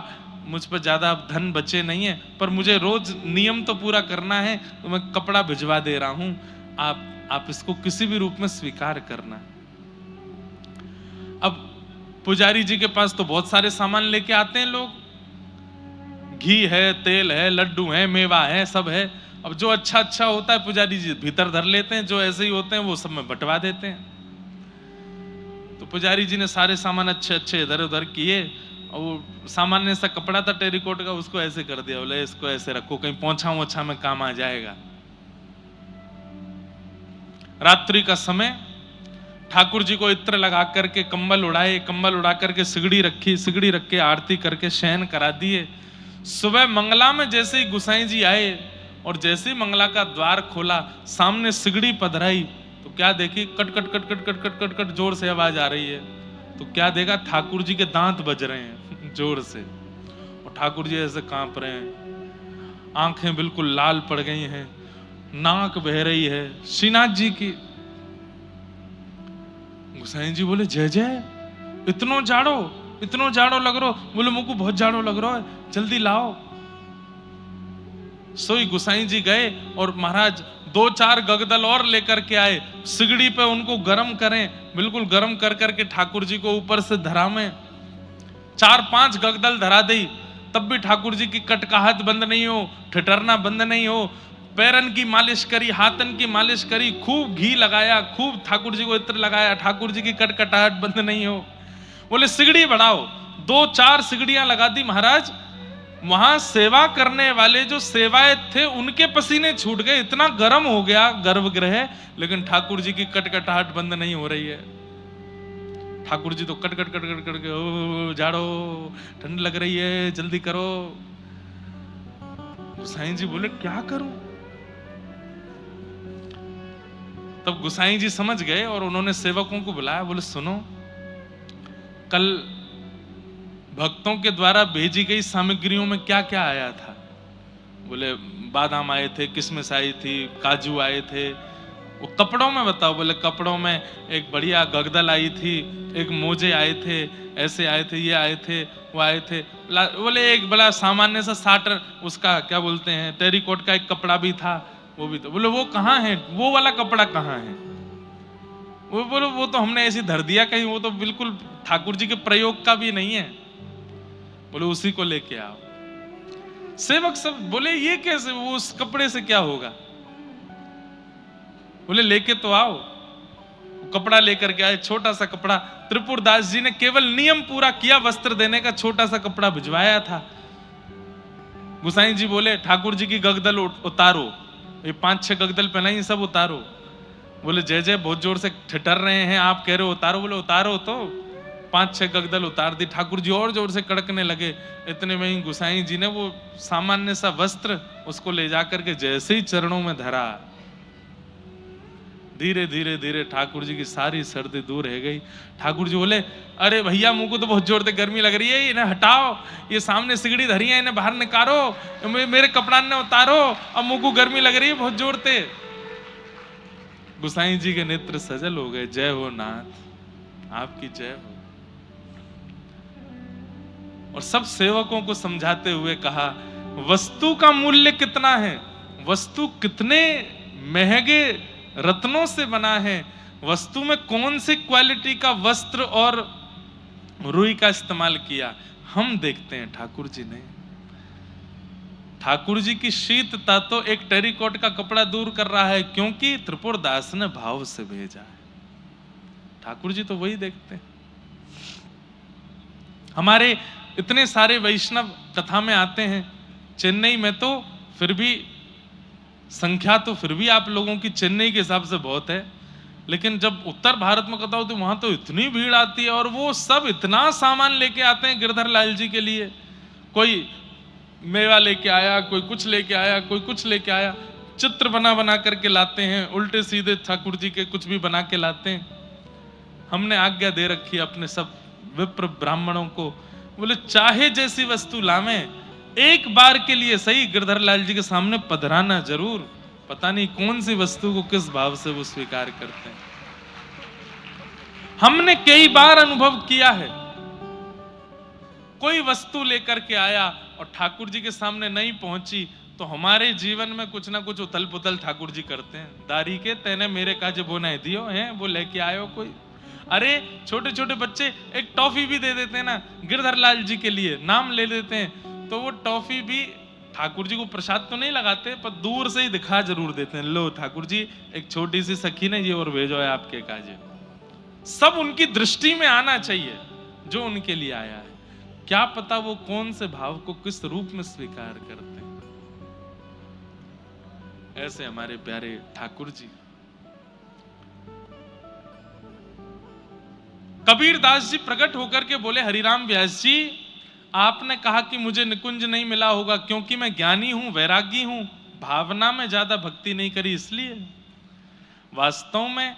मुझ पर ज्यादा धन बचे नहीं है, पर मुझे रोज नियम तो पूरा करना है, तो मैं कपड़ा भिजवा दे रहा हूं, आप इसको किसी भी रूप में स्वीकार करना। अब पुजारी जी के पास तो बहुत सारे सामान लेके आते हैं लोग, घी है, तेल है, लड्डू है, मेवा है, सब है। अब जो अच्छा अच्छा होता है पुजारी जी भीतर धर लेते हैं, जो ऐसे ही होते हैं वो सब में बंटवा देते हैं। तो पुजारी जी ने सारे सामान अच्छे अच्छे इधर उधर किए और वो सामान्य सा कपड़ा था टेरिकोट का, उसको ऐसे कर दिया, बोले इसको ऐसे रखो, कहीं पोंछा वोछा में काम आ जाएगा। रात्रि का समय ठाकुर जी को इत्र लगा करके कंबल उड़ाए, कंबल उड़ा करके सिगड़ी रखी, सिगड़ी रख के आरती करके शयन करा दिए। सुबह मंगला में जैसे ही गुसाई जी आए और जैसे ही मंगला का द्वार खोला, सामने सिगड़ी पधराई तो क्या देखी, cut cut cut cut cut cut cut cut जोर से आवाज आ रही है। तो क्या देखा, ठाकुर जी के दांत बज रहे हैं जोर से, और ठाकुर जी ऐसे कांप रहे हैं, आंखें बिल्कुल लाल पड़ गई हैं, नाक बह रही है श्रीनाथ जी की। गुसाई जी बोले जय जय, इतनो जाड़ो लग रहो। बोले मुझको बहुत जाड़ो लग रहा है, जल्दी लाओ। सोई गुसाई जी गए और महाराज 2-4 गगदल और लेकर के आए, सिगड़ी पे उनको गरम करें, बिल्कुल गरम कर करके ठाकुर जी को ऊपर से धरामें। 4-5 गगदल धरा दी, तब भी ठाकुर जी की कटकाहट बंद नहीं हो, ठिठरना बंद नहीं हो। पैरन की मालिश करी, हाथन की मालिश करी, खूब घी लगाया, खूब ठाकुर जी को इत्र लगाया, ठाकुर जी की कटकटाहट बंद नहीं हो। बोले सिगड़ी बढ़ाओ, 2-4 सिगड़ियां लगा दी महाराज। वहां सेवा करने वाले जो सेवायत थे उनके पसीने छूट गए, इतना गर्म हो गया गर्भगृह, लेकिन ठाकुर जी की कटकटाहट बंद नहीं हो रही है। ठाकुर जी तो cut cut cut cut cut के, ओ जाड़ो, ठंड लग रही है, जल्दी करो। गुसाई जी बोले क्या करूं? तब गुसाई जी समझ गए और उन्होंने सेवकों को बुलाया, बोले सुनो, कल भक्तों के द्वारा भेजी गई सामग्रियों में क्या क्या आया था? बोले बादाम आए थे, किशमिश आई थी, काजू आए थे। वो कपड़ों में बताओ? बोले कपड़ों में एक बढ़िया गगदल आई थी, एक मोजे आए थे, ऐसे आए थे, ये आए थे, वो आए थे। बोले एक बड़ा सामान्य सा साटर, उसका क्या बोलते हैं, टेरिकोट का एक कपड़ा भी था, वो भी था। बोले वो कहाँ है, वो वाला कपड़ा कहाँ है? वो बोले वो तो हमने ऐसे धर दिया कहीं, वो तो बिल्कुल ठाकुर जी के प्रयोग का भी नहीं है। बोले उसी को लेके आओ। सेवक सब बोले ये कैसे, वो उस कपड़े से क्या होगा? बोले लेके तो आओ। कपड़ा लेकर के आए, छोटा सा कपड़ा। त्रिपुरदास जी ने केवल नियम पूरा किया, वस्त्र देने का छोटा सा कपड़ा भिजवाया था। गुसाई जी बोले ठाकुर जी की गगदल उतारो, ये 5-6 गगदल पहनाई, सब उतारो। बोले जय जय, बहुत जोर से ठिठर रहे हैं, आप कह रहे हो उतारो। बोले उतारो तो। 5-6 गगदल उतार दी। ठाकुर जी और जोर से कड़कने लगे। इतने में ही गुसाई जी ने वो सामान्य सा वस्त्र उसको ले जाकर के जैसे ही चरणों में धरा, धीरे धीरे धीरे ठाकुर जी की सारी सर्दी दूर हो गई। ठाकुर जी बोले अरे भैया मुझको तो बहुत जोर से गर्मी लग रही है, इन्हें हटाओ, ये सामने सिगड़ी धरी है, इन्हें बाहर निकालो, मेरे कपड़ा ने उतारो, अब मुझको गर्मी लग रही है बहुत जोर से। गुसाई जी के नेत्र सजल हो गए। जय हो नाथ, आपकी जय हो। और सब सेवकों को समझाते हुए कहा, वस्तु का मूल्य कितना है, वस्तु कितने महंगे रत्नों से बना है, वस्तु में कौन सी क्वालिटी का वस्त्र और रुई का इस्तेमाल किया, हम देखते हैं। ठाकुर जी ने, ठाकुर जी की शीतता तो एक टेरिकोट का कपड़ा दूर कर रहा है, क्योंकि त्रिपुरदास ने भाव से भेजा है। ठाकुर जी तो वही देखते हैं। हमारे इतने सारे वैष्णव कथा में आते हैं, चेन्नई में तो फिर भी संख्या तो फिर भी आप लोगों की चेन्नई के हिसाब से बहुत है, लेकिन जब उत्तर भारत में कथा होती है वहां तो इतनी भीड़ आती है, और वो सब इतना सामान लेके आते हैं गिरधर लाल जी के लिए। कोई मेवा लेके आया, कोई कुछ लेके आया, कोई कुछ लेके आया, चित्र बना बना करके लाते हैं, उल्टे सीधे ठाकुर जी के कुछ भी बना के लाते हैं। हमने आज्ञा दे रखी है अपने सब विप्र ब्राह्मणों को, बोले चाहे जैसी वस्तु लावें, एक बार के लिए सही गिरधर लाल जी के सामने पधराना जरूर। पता नहीं कौन सी वस्तु को किस भाव से वो स्वीकार करते हैं। हमने कई बार अनुभव किया है, कोई वस्तु लेकर के आया और ठाकुर जी के सामने नहीं पहुंची तो हमारे जीवन में कुछ ना कुछ उथल पुथल ठाकुर जी करते हैं। दारी के तेने मेरे काज वो नहीं दियो है, वो लेके आयो कोई। अरे छोटे छोटे बच्चे एक टॉफी भी दे देते हैं ना गिरधर लाल जी के लिए, नाम ले लेते हैं, तो वो टॉफी भी ठाकुर जी को प्रसाद तो नहीं लगाते, पर दूर से ही दिखा जरूर देते हैं, लो ठाकुर जी एक छोटी सी सखी ने ये और भेजो है आपके काजे। सब उनकी दृष्टि में आना चाहिए जो उनके लिए आया है। क्या पता वो कौन से भाव को किस रूप में स्वीकार करते हैं। ऐसे हमारे प्यारे ठाकुर जी। कबीर दास जी प्रकट होकर के बोले, हरिराम व्यास जी, आपने कहा कि मुझे निकुंज नहीं मिला होगा क्योंकि मैं ज्ञानी हूं, वैरागी हूं, भावना में ज्यादा भक्ति नहीं करी इसलिए। वास्तव में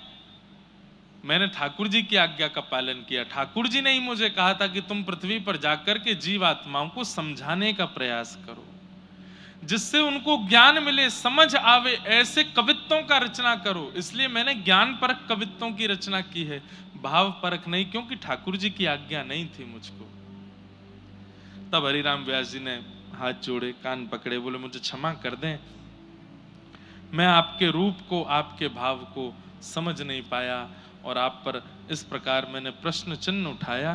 मैंने ठाकुर जी की आज्ञा का पालन किया। ठाकुर जी ने ही मुझे कहा था कि तुम पृथ्वी पर जाकर के जीवात्माओं को समझाने का प्रयास करो, जिससे उनको ज्ञान मिले, समझ आवे, ऐसे कवित्तों का रचना करो। इसलिए मैंने ज्ञान परक कवित्तों की रचना की है, भाव परक नहीं, क्योंकि ठाकुर जी की आज्ञा नहीं थी मुझको। तब हरिराम व्यास जी ने हाथ जोड़े, कान पकड़े, बोले मुझे क्षमा कर दें, मैं आपके रूप को, आपके भाव को समझ नहीं पाया और आप पर इस प्रकार मैंने प्रश्न चिन्ह उठाया।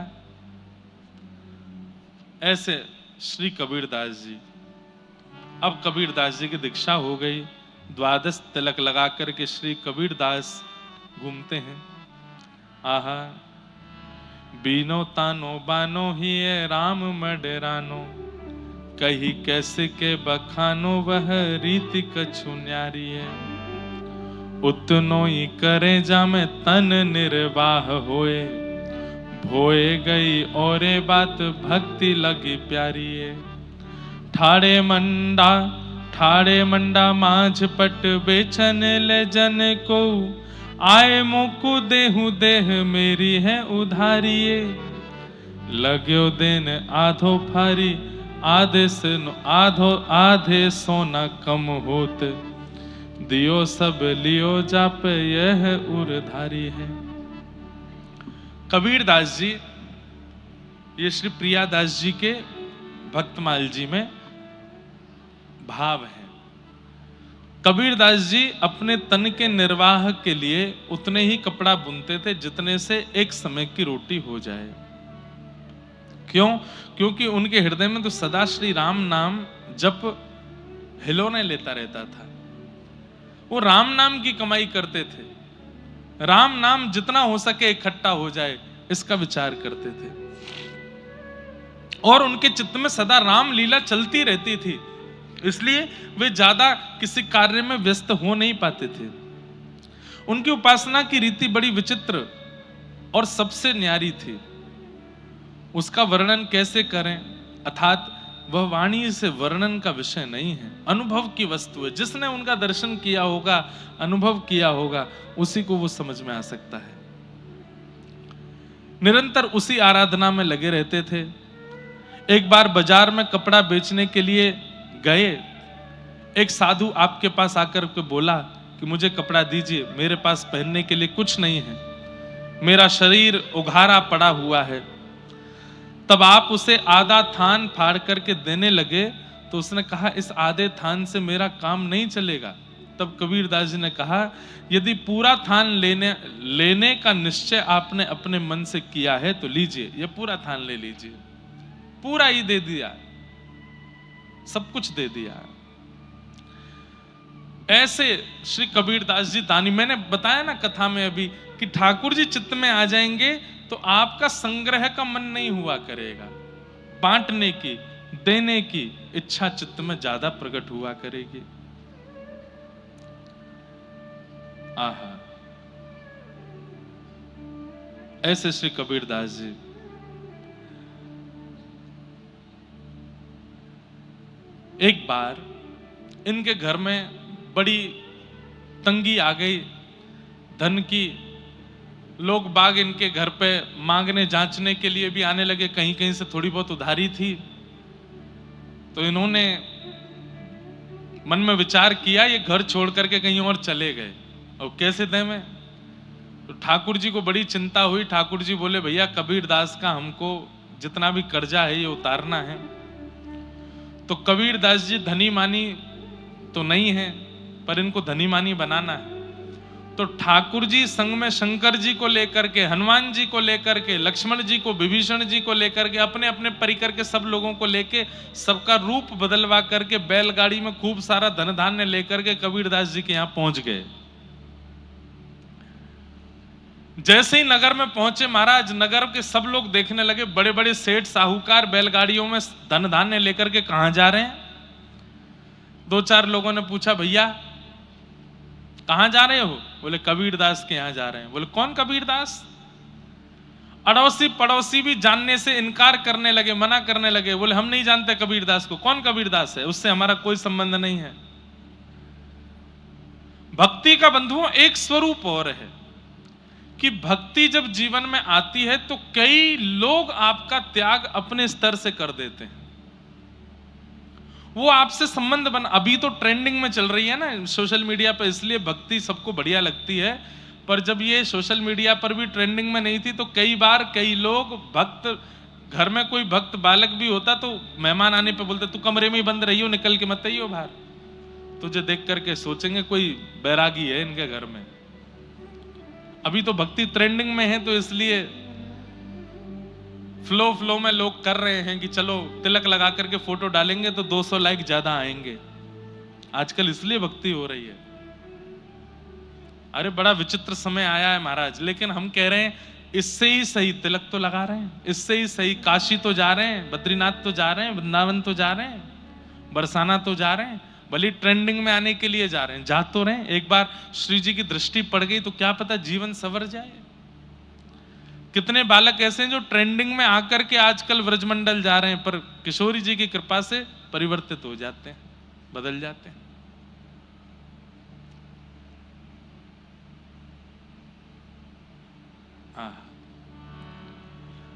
ऐसे श्री कबीर दास जी। अब कबीर दास जी की दीक्षा हो गई, द्वादश तिलक लगा करके श्री कबीर दास घूमते हैं। आहा, बीनो तानो बानो ही राम मडरानो, कही कैसे के बखानो वह रीति कछु न्यारी है। उतनो ही करे जामे तन निर्वाह होए, भोए गई और बात भक्ति लगी प्यारी है। ठाड़े मंडा माझ पट बेचन ले जन को, आए मोकु देहु देह मेरी है उधारिये। लाग्यो देन आधो फारी, आधे सोना कम होत, दियो सब लियो जाप यह उरधारी है। कबीर दास जी, ये श्री प्रिया दास जी के भक्तमाल जी में भाव है। कबीर दास जी अपने तन के निर्वाह के लिए उतने ही कपड़ा बुनते थे जितने से एक समय की रोटी हो जाए। क्यों? क्योंकि उनके हृदय में तो सदा श्री राम नाम जप हिलोने लेता रहता था। वो राम नाम की कमाई करते थे, राम नाम जितना हो सके इकट्ठा हो जाए इसका विचार करते थे, और उनके चित्त में सदा राम लीला चलती रहती थी, इसलिए वे ज्यादा किसी कार्य में व्यस्त हो नहीं पाते थे। उनकी उपासना की रीति बड़ी विचित्र और सबसे न्यारी थी। उसका वर्णन कैसे करें, अर्थात वह वाणी से वर्णन का विषय नहीं है, अनुभव की वस्तु है। जिसने उनका दर्शन किया होगा, अनुभव किया होगा, उसी को वो समझ में आ सकता है। निरंतर उसी आराधना में लगे रहते थे। एक बार बाजार में कपड़ा बेचने के लिए गए, एक साधु आपके पास आकर के बोला कि मुझे कपड़ा दीजिए, मेरे पास पहनने के लिए कुछ नहीं है, मेरा शरीर उघारा पड़ा हुआ है। तब आप उसे आधा थान फाड़ करके देने लगे तो उसने कहा, इस आधे थान से मेरा काम नहीं चलेगा। तब कबीर दास जी ने कहा, यदि पूरा थान लेने का निश्चय आपने अपने मन से किया है तो लीजिए, ये पूरा थान ले लीजिए। पूरा ही दे दिया, सब कुछ दे दिया। ऐसे श्री कबीर दास जी दानी। मैंने बताया ना कथा में अभी कि ठाकुर जी चित्त में आ जाएंगे तो आपका संग्रह का मन नहीं हुआ करेगा, बांटने की, देने की इच्छा चित्त में ज्यादा प्रकट हुआ करेगी। आहा, ऐसे श्री कबीर दास जी। एक बार इनके घर में बड़ी तंगी आ गई धन की। लोग बाग इनके घर पे मांगने जांचने के लिए भी आने लगे, कहीं कहीं से थोड़ी बहुत उधारी थी। तो इन्होंने मन में विचार किया, ये घर छोड़ करके कहीं और चले गए, और कैसे दें मैं? तो ठाकुर जी को बड़ी चिंता हुई। ठाकुर जी बोले, भैया कबीर दास का हमको जितना भी कर्जा है ये उतारना है। तो कबीर दास जी धनी मानी तो नहीं है, पर इनको धनी मानी बनाना है। तो ठाकुर जी संग में शंकर जी को लेकर के, हनुमान जी को लेकर के, लक्ष्मण जी को, विभीषण जी को लेकर के, अपने अपने परिकर के सब लोगों को लेके, सबका रूप बदलवा करके बैलगाड़ी में खूब सारा धन धान्य लेकर के कबीर दास जी के यहां पहुंच गए। जैसे ही नगर में पहुंचे महाराज, नगर के सब लोग देखने लगे, बड़े बड़े सेठ साहूकार बैलगाड़ियों में धन धान्य लेकर के कहां जा रहे हैं। दो चार लोगों ने पूछा, भैया कहां जा रहे हो? बोले कबीरदास के यहां जा रहे हैं। बोले कौन कबीरदास? अड़ोसी पड़ोसी भी जानने से इनकार करने लगे, मना करने लगे। बोले हम नहीं जानते कबीरदास को। कौन कबीरदास है? उससे हमारा कोई संबंध नहीं है। भक्ति का बंधुओं एक स्वरूप और है कि भक्ति जब जीवन में आती है तो कई लोग आपका त्याग अपने स्तर से कर देते हैं। वो आपसे संबंध बन, अभी तो ट्रेंडिंग में चल रही है ना सोशल मीडिया पर, इसलिए भक्ति सबको बढ़िया लगती है। पर जब ये सोशल मीडिया पर भी ट्रेंडिंग में नहीं थी तो कई बार कई लोग भक्त, घर में कोई भक्त बालक भी होता तो मेहमान आने पे बोलते तू कमरे में ही बंद रहियो, निकल के मत आइयो बाहर। तुझे देख करके सोचेंगे कोई बैरागी है इनके घर में। अभी तो भक्ति ट्रेंडिंग में है तो इसलिए फ्लो में लोग कर रहे हैं कि चलो तिलक लगा करके फोटो डालेंगे तो 200 लाइक ज्यादा आएंगे। आजकल इसलिए भक्ति हो रही है। अरे बड़ा विचित्र समय आया है महाराज। लेकिन हम कह रहे हैं इससे ही सही तिलक तो लगा रहे हैं, इससे ही सही काशी तो जा रहे हैं, बद्रीनाथ तो जा रहे हैं, वृंदावन तो जा रहे हैं, बरसाना तो जा रहे हैं, भले ट्रेंडिंग में आने के लिए जा रहे हैं, जा तो रहे हैं। एक बार श्री जी की दृष्टि पड़ गई तो क्या पता जीवन संवर जाए। कितने बालक ऐसे हैं जो ट्रेंडिंग में आकर के आजकल व्रजमंडल जा रहे हैं, पर किशोरी जी की कृपा से परिवर्तित हो जाते हैं, बदल जाते हैं।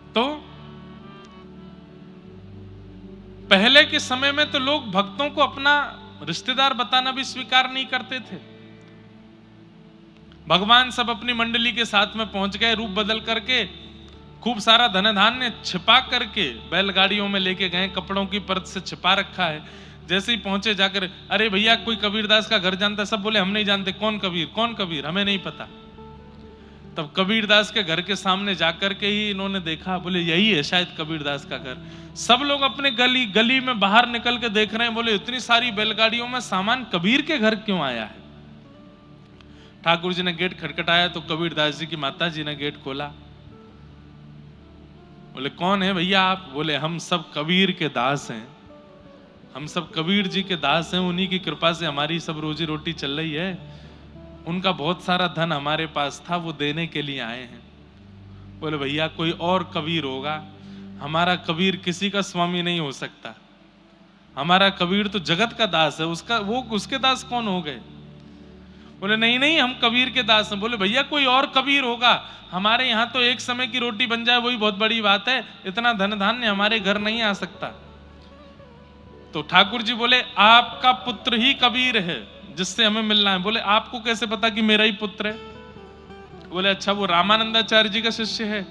तो पहले के समय में तो लोग भक्तों को अपना रिश्तेदार बताना भी स्वीकार नहीं करते थे। भगवान सब अपनी मंडली के साथ में पहुंच गए, रूप बदल करके खूब सारा धन धान्य छिपा करके बैलगाड़ियों में लेके गए, कपड़ों की परत से छिपा रखा है। जैसे ही पहुंचे जाकर, अरे भैया कोई कबीरदास का घर जानता? सब बोले हम नहीं जानते। कौन कबीर? कौन कबीर? हमें नहीं पता। तब कबीरदास के घर के सामने जाकर के ही इन्होंने देखा, बोले यही है शायद कबीरदास का घर। सब लोग अपने गली में बाहर निकल के देख रहे हैं, बोले इतनी सारी बैलगाड़ियों में सामान कबीर के घर क्यों आया है? ठाकुर जी ने गेट खटखटाया तो कबीरदास जी की माता जी ने गेट खोला। बोले कौन है भैया आप? बोले हम सब कबीर के दास हैं, हम सब कबीर जी के दास हैं, उन्हीं की कृपा से हमारी सब रोजी रोटी चल रही है। उनका बहुत सारा धन हमारे पास था, वो देने के लिए आए हैं। बोले भैया कोई और कबीर होगा, हमारा कबीर किसी का स्वामी नहीं हो सकता, हमारा कबीर तो जगत का दास है, उसके दास कौन हो गए? बोले नहीं नहीं हम कबीर के दास हैं। बोले भैया कोई और कबीर होगा, हमारे यहाँ तो एक समय की रोटी बन जाए वही बहुत बड़ी बात है, इतना धन धान्य हमारे घर नहीं आ सकता। तो ठाकुर जी बोले आपका पुत्र ही कबीर है जिससे हमें मिलना है। बोले आपको कैसे पता कि मेरा ही पुत्र है? बोले अच्छा वो रामानंदाचार्य जी का शिष्य है।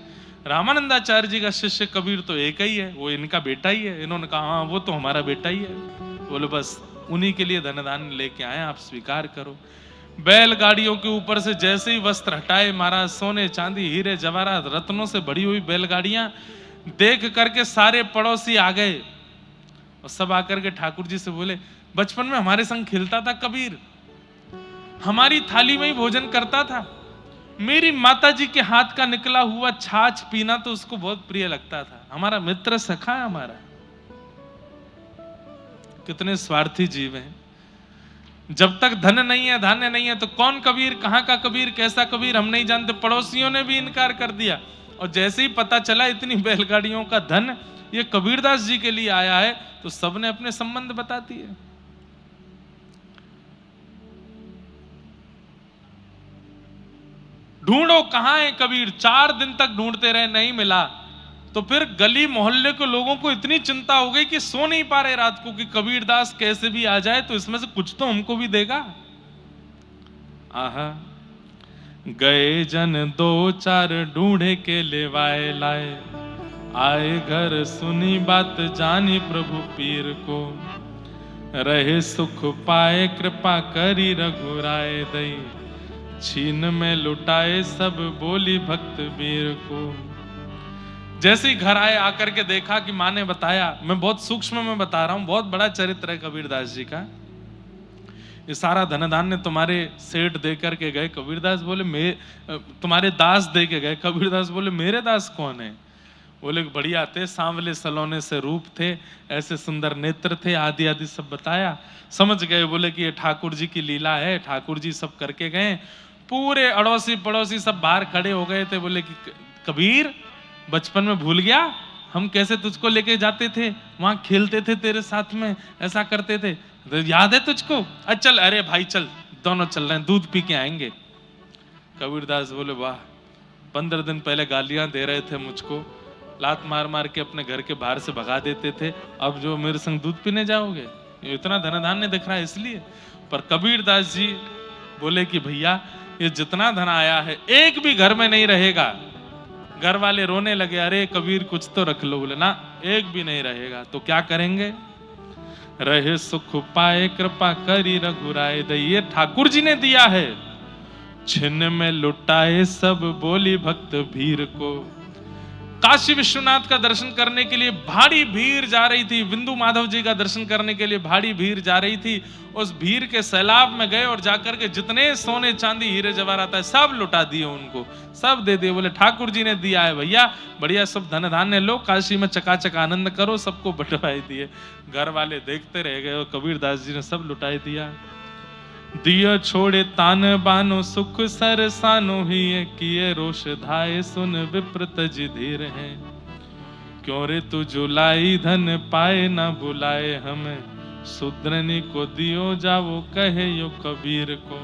रामानंदाचार्य जी का शिष्य कबीर तो एक ही है, वो इनका बेटा ही है। इन्होंने कहा हाँ वो तो हमारा बेटा ही है। बोले बस उन्हीं के लिए धन धान्य लेके आए, आप स्वीकार करो। बैलगाड़ियों के ऊपर से जैसे ही वस्त्र हटाए महाराज, सोने चांदी हीरे जवाहरात रत्नों से भरी हुई बैलगाड़ियां देख करके सारे पड़ोसी आ गए और सब आकर के ठाकुर जी से बोले बचपन में हमारे संग खेलता था कबीर, हमारी थाली में ही भोजन करता था, मेरी माता जी के हाथ का निकला हुआ छाछ पीना तो उसको बहुत प्रिय लगता था, हमारा मित्र सखा है हमारा। कितने स्वार्थी जीव हैं। जब तक धन नहीं है धान्य नहीं है तो कौन कबीर, कहां का कबीर, कैसा कबीर हम नहीं जानते। पड़ोसियों ने भी इनकार कर दिया और जैसे ही पता चला इतनी बैलगाड़ियों का धन ये कबीरदास जी के लिए आया है तो सबने अपने संबंध बता दिए। ढूंढो कहां है कबीर, 4 दिन तक ढूंढते रहे नहीं मिला। तो फिर गली मोहल्ले के लोगों को इतनी चिंता हो गई कि सो नहीं पा रहे रात को कि कबीरदास कैसे भी आ जाए तो इसमें से कुछ तो हमको भी देगा। आहा गए जन 2-4 ढूंढे के लेवाए लाए, आए घर सुनी बात जानी प्रभु पीर को, रहे सुख पाए कृपा करी रघुराए दई, छीन में लुटाए सब बोली भक्त वीर को। जैसे ही घर आए आकर के देखा कि माँ ने बताया, मैं बहुत सूक्ष्म में बता रहा हूं, बहुत बड़ा चरित्र है कबीरदास जी का, ये सारा धन धान्य तुम्हारे सेठ दे करके गए। कबीरदास बोले तुम्हारे दास दे के गए। कबीरदास बोले मेरे दास कौन है? बोले बढ़िया थे, सांवले सलोने से रूप थे, ऐसे सुंदर नेत्र थे, आदि आदि सब बताया। समझ गए बोले कि ये ठाकुर जी की लीला है, ठाकुर जी सब करके गए। पूरे अड़ोसी पड़ोसी सब बाहर खड़े हो गए थे। बोले कि कबीर बचपन में भूल गया, हम कैसे तुझको लेके जाते थे, वहां खेलते थे तेरे साथ में, ऐसा करते थे, तो याद है तुझको? चल, अरे भाई चल, दोनों चल रहे हैं, दूध पी के आएंगे। कबीरदास बोले वाह, 15 दिन पहले गालियां दे रहे थे मुझको, लात मार मार के अपने घर के बाहर से भगा देते थे, अब जो मेरे संग दूध पीने जाओगे? इतना धन धान्य दिख रहा है इसलिए। पर कबीरदास जी बोले कि भैया ये जितना धन आया है एक भी घर में नहीं रहेगा। घर वाले रोने लगे, अरे कबीर कुछ तो रख लो। बोले ना, एक भी नहीं रहेगा। तो क्या करेंगे? रहे सुख पाए कृपा करी रघुराय दई, ये ठाकुर जी ने दिया है। छिन्न में लुटाए सब बोली भक्त भीर को। काशी विश्वनाथ का दर्शन करने के लिए भारी भीड़ जा रही थी, बिंदु माधव जी का दर्शन करने के लिए भारी भीड़ जा रही थी। उस भीड़ के सैलाब में गए और जाकर के जितने सोने चांदी हीरे जवाहरात है सब लुटा दिए, उनको सब दे दिए। बोले ठाकुर जी ने दिया है भैया, बढ़िया सब धन धान्य लो, काशी में चकाचक आनंद करो, सबको बंटवाई दिए। घर वाले देखते रह गए और कबीरदास जी ने सब लुटाई दिया। दियो छोड़े तान बानो सुख सरसानो ही किए रोष धाये, सुन विप्रत जी धीर है। क्यों रे तू जुलाई धन पाए ना बुलाए हमें, शूद्रनी को दियो जावो कहे यो कबीर को।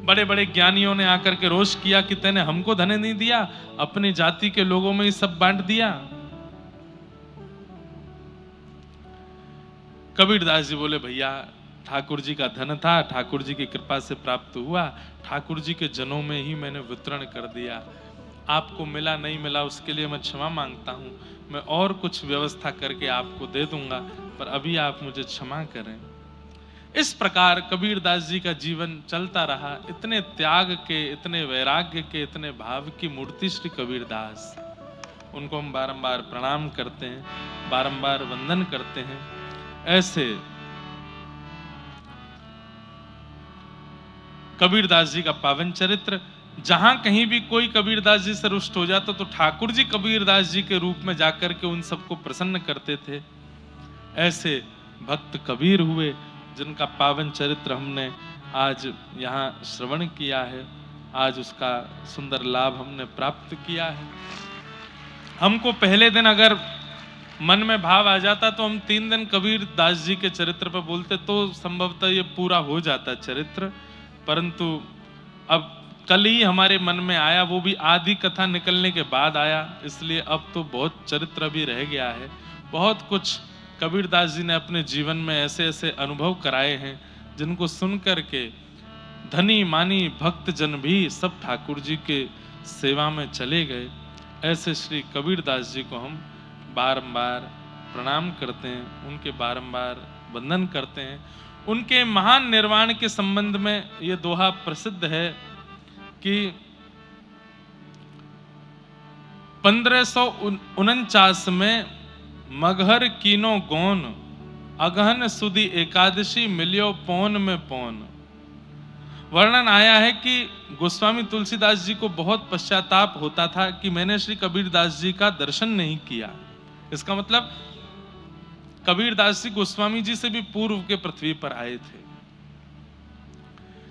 बड़े बड़े ज्ञानियों ने आकर के रोष किया कि तेने हमको धन नहीं दिया, अपनी जाति के लोगों में ही सब बांट दिया। कबीरदास जी बोले भैया ठाकुर जी का धन था, ठाकुर जी की कृपा से प्राप्त हुआ, ठाकुर जी के जनों में ही मैंने वितरण कर दिया। आपको मिला नहीं मिला उसके लिए मैं क्षमा मांगता हूँ, मैं और कुछ व्यवस्था करके आपको दे दूंगा, पर अभी आप मुझे क्षमा करें। इस प्रकार कबीरदास जी का जीवन चलता रहा। इतने त्याग के, इतने वैराग्य के, इतने भाव की मूर्ति श्री कबीरदास, उनको हम बारंबार प्रणाम करते हैं, बारंबार वंदन करते हैं। ऐसे कबीरदास जी का पावन चरित्र, जहां कहीं भी कोई कबीरदास जी से रुष्ट हो जाता तो ठाकुर जी कबीरदास जी के रूप में जाकर के उन सबको प्रसन्न करते थे। ऐसे भक्त कबीर हुए जिनका पावन चरित्र हमने आज यहाँ श्रवण किया है, आज उसका सुंदर लाभ हमने प्राप्त किया है। हमको पहले दिन अगर मन में भाव आ जाता तो हम 3 दिन कबीरदास जी के चरित्र पर बोलते तो संभवतः ये पूरा हो जाता चरित्र, परंतु अब कल ही हमारे मन में आया, वो भी आधी कथा निकलने के बाद आया, इसलिए अब तो बहुत चरित्र भी रह गया है। बहुत कुछ कबीरदास जी ने अपने जीवन में ऐसे ऐसे अनुभव कराए हैं जिनको सुनकर के धनी मानी भक्त जन भी सब ठाकुर जी के सेवा में चले गए। ऐसे श्री कबीरदास जी को हम बारंबार प्रणाम करते हैं, उनके बारंबार वंदन करते हैं। उनके महान निर्वाण के संबंध में ये दोहा प्रसिद्ध है कि 1549 में मगहर कीनो गोन, अगहन सुदी एकादशी मिलियो पौन में पौन। वर्णन आया है कि गोस्वामी तुलसीदास जी को बहुत पश्चाताप होता था कि मैंने श्री कबीरदास जी का दर्शन नहीं किया। इसका मतलब कबीरदास जी गोस्वामी जी से भी पूर्व के पृथ्वी पर आए थे,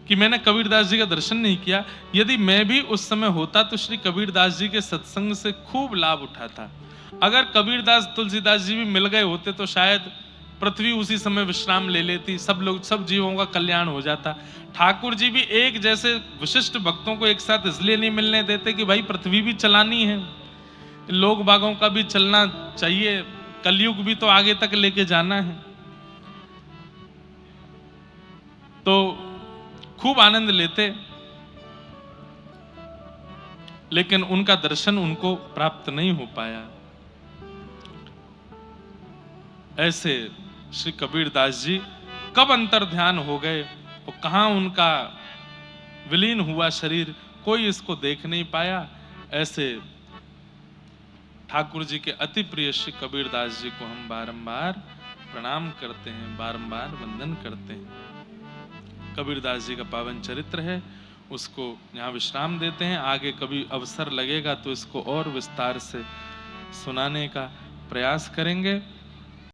कि मैंने कबीरदास जी का दर्शन नहीं किया। यदि मैं भी उस समय होता तो श्री कबीरदास जी के सत्संग से खूब लाभ उठाता। अगर कबीरदास तुलसीदास जी भी मिल गए होते तो शायद पृथ्वी उसी समय विश्राम ले लेती, सब लोग, सब जीवों का कल्याण हो जाता। ठाकुर जी भी एक जैसे विशिष्ट भक्तों को एक साथ इसलिए नहीं मिलने देते कि भाई पृथ्वी भी चलानी है, लोग बागों का भी चलना चाहिए, कलयुग भी तो आगे तक लेके जाना है। तो खूब आनंद लेते, लेकिन उनका दर्शन उनको प्राप्त नहीं हो पाया। ऐसे श्री कबीरदास जी कब अंतर ध्यान हो गए और कहां उनका विलीन हुआ शरीर, कोई इसको देख नहीं पाया। ऐसे ठाकुर जी के अति प्रिय श्री कबीरदास जी को हम बारंबार प्रणाम करते हैं, बारंबार वंदन करते हैं। कबीरदास जी का पावन चरित्र है, उसको यहाँ विश्राम देते हैं। आगे कभी अवसर लगेगा तो इसको और विस्तार से सुनाने का प्रयास करेंगे।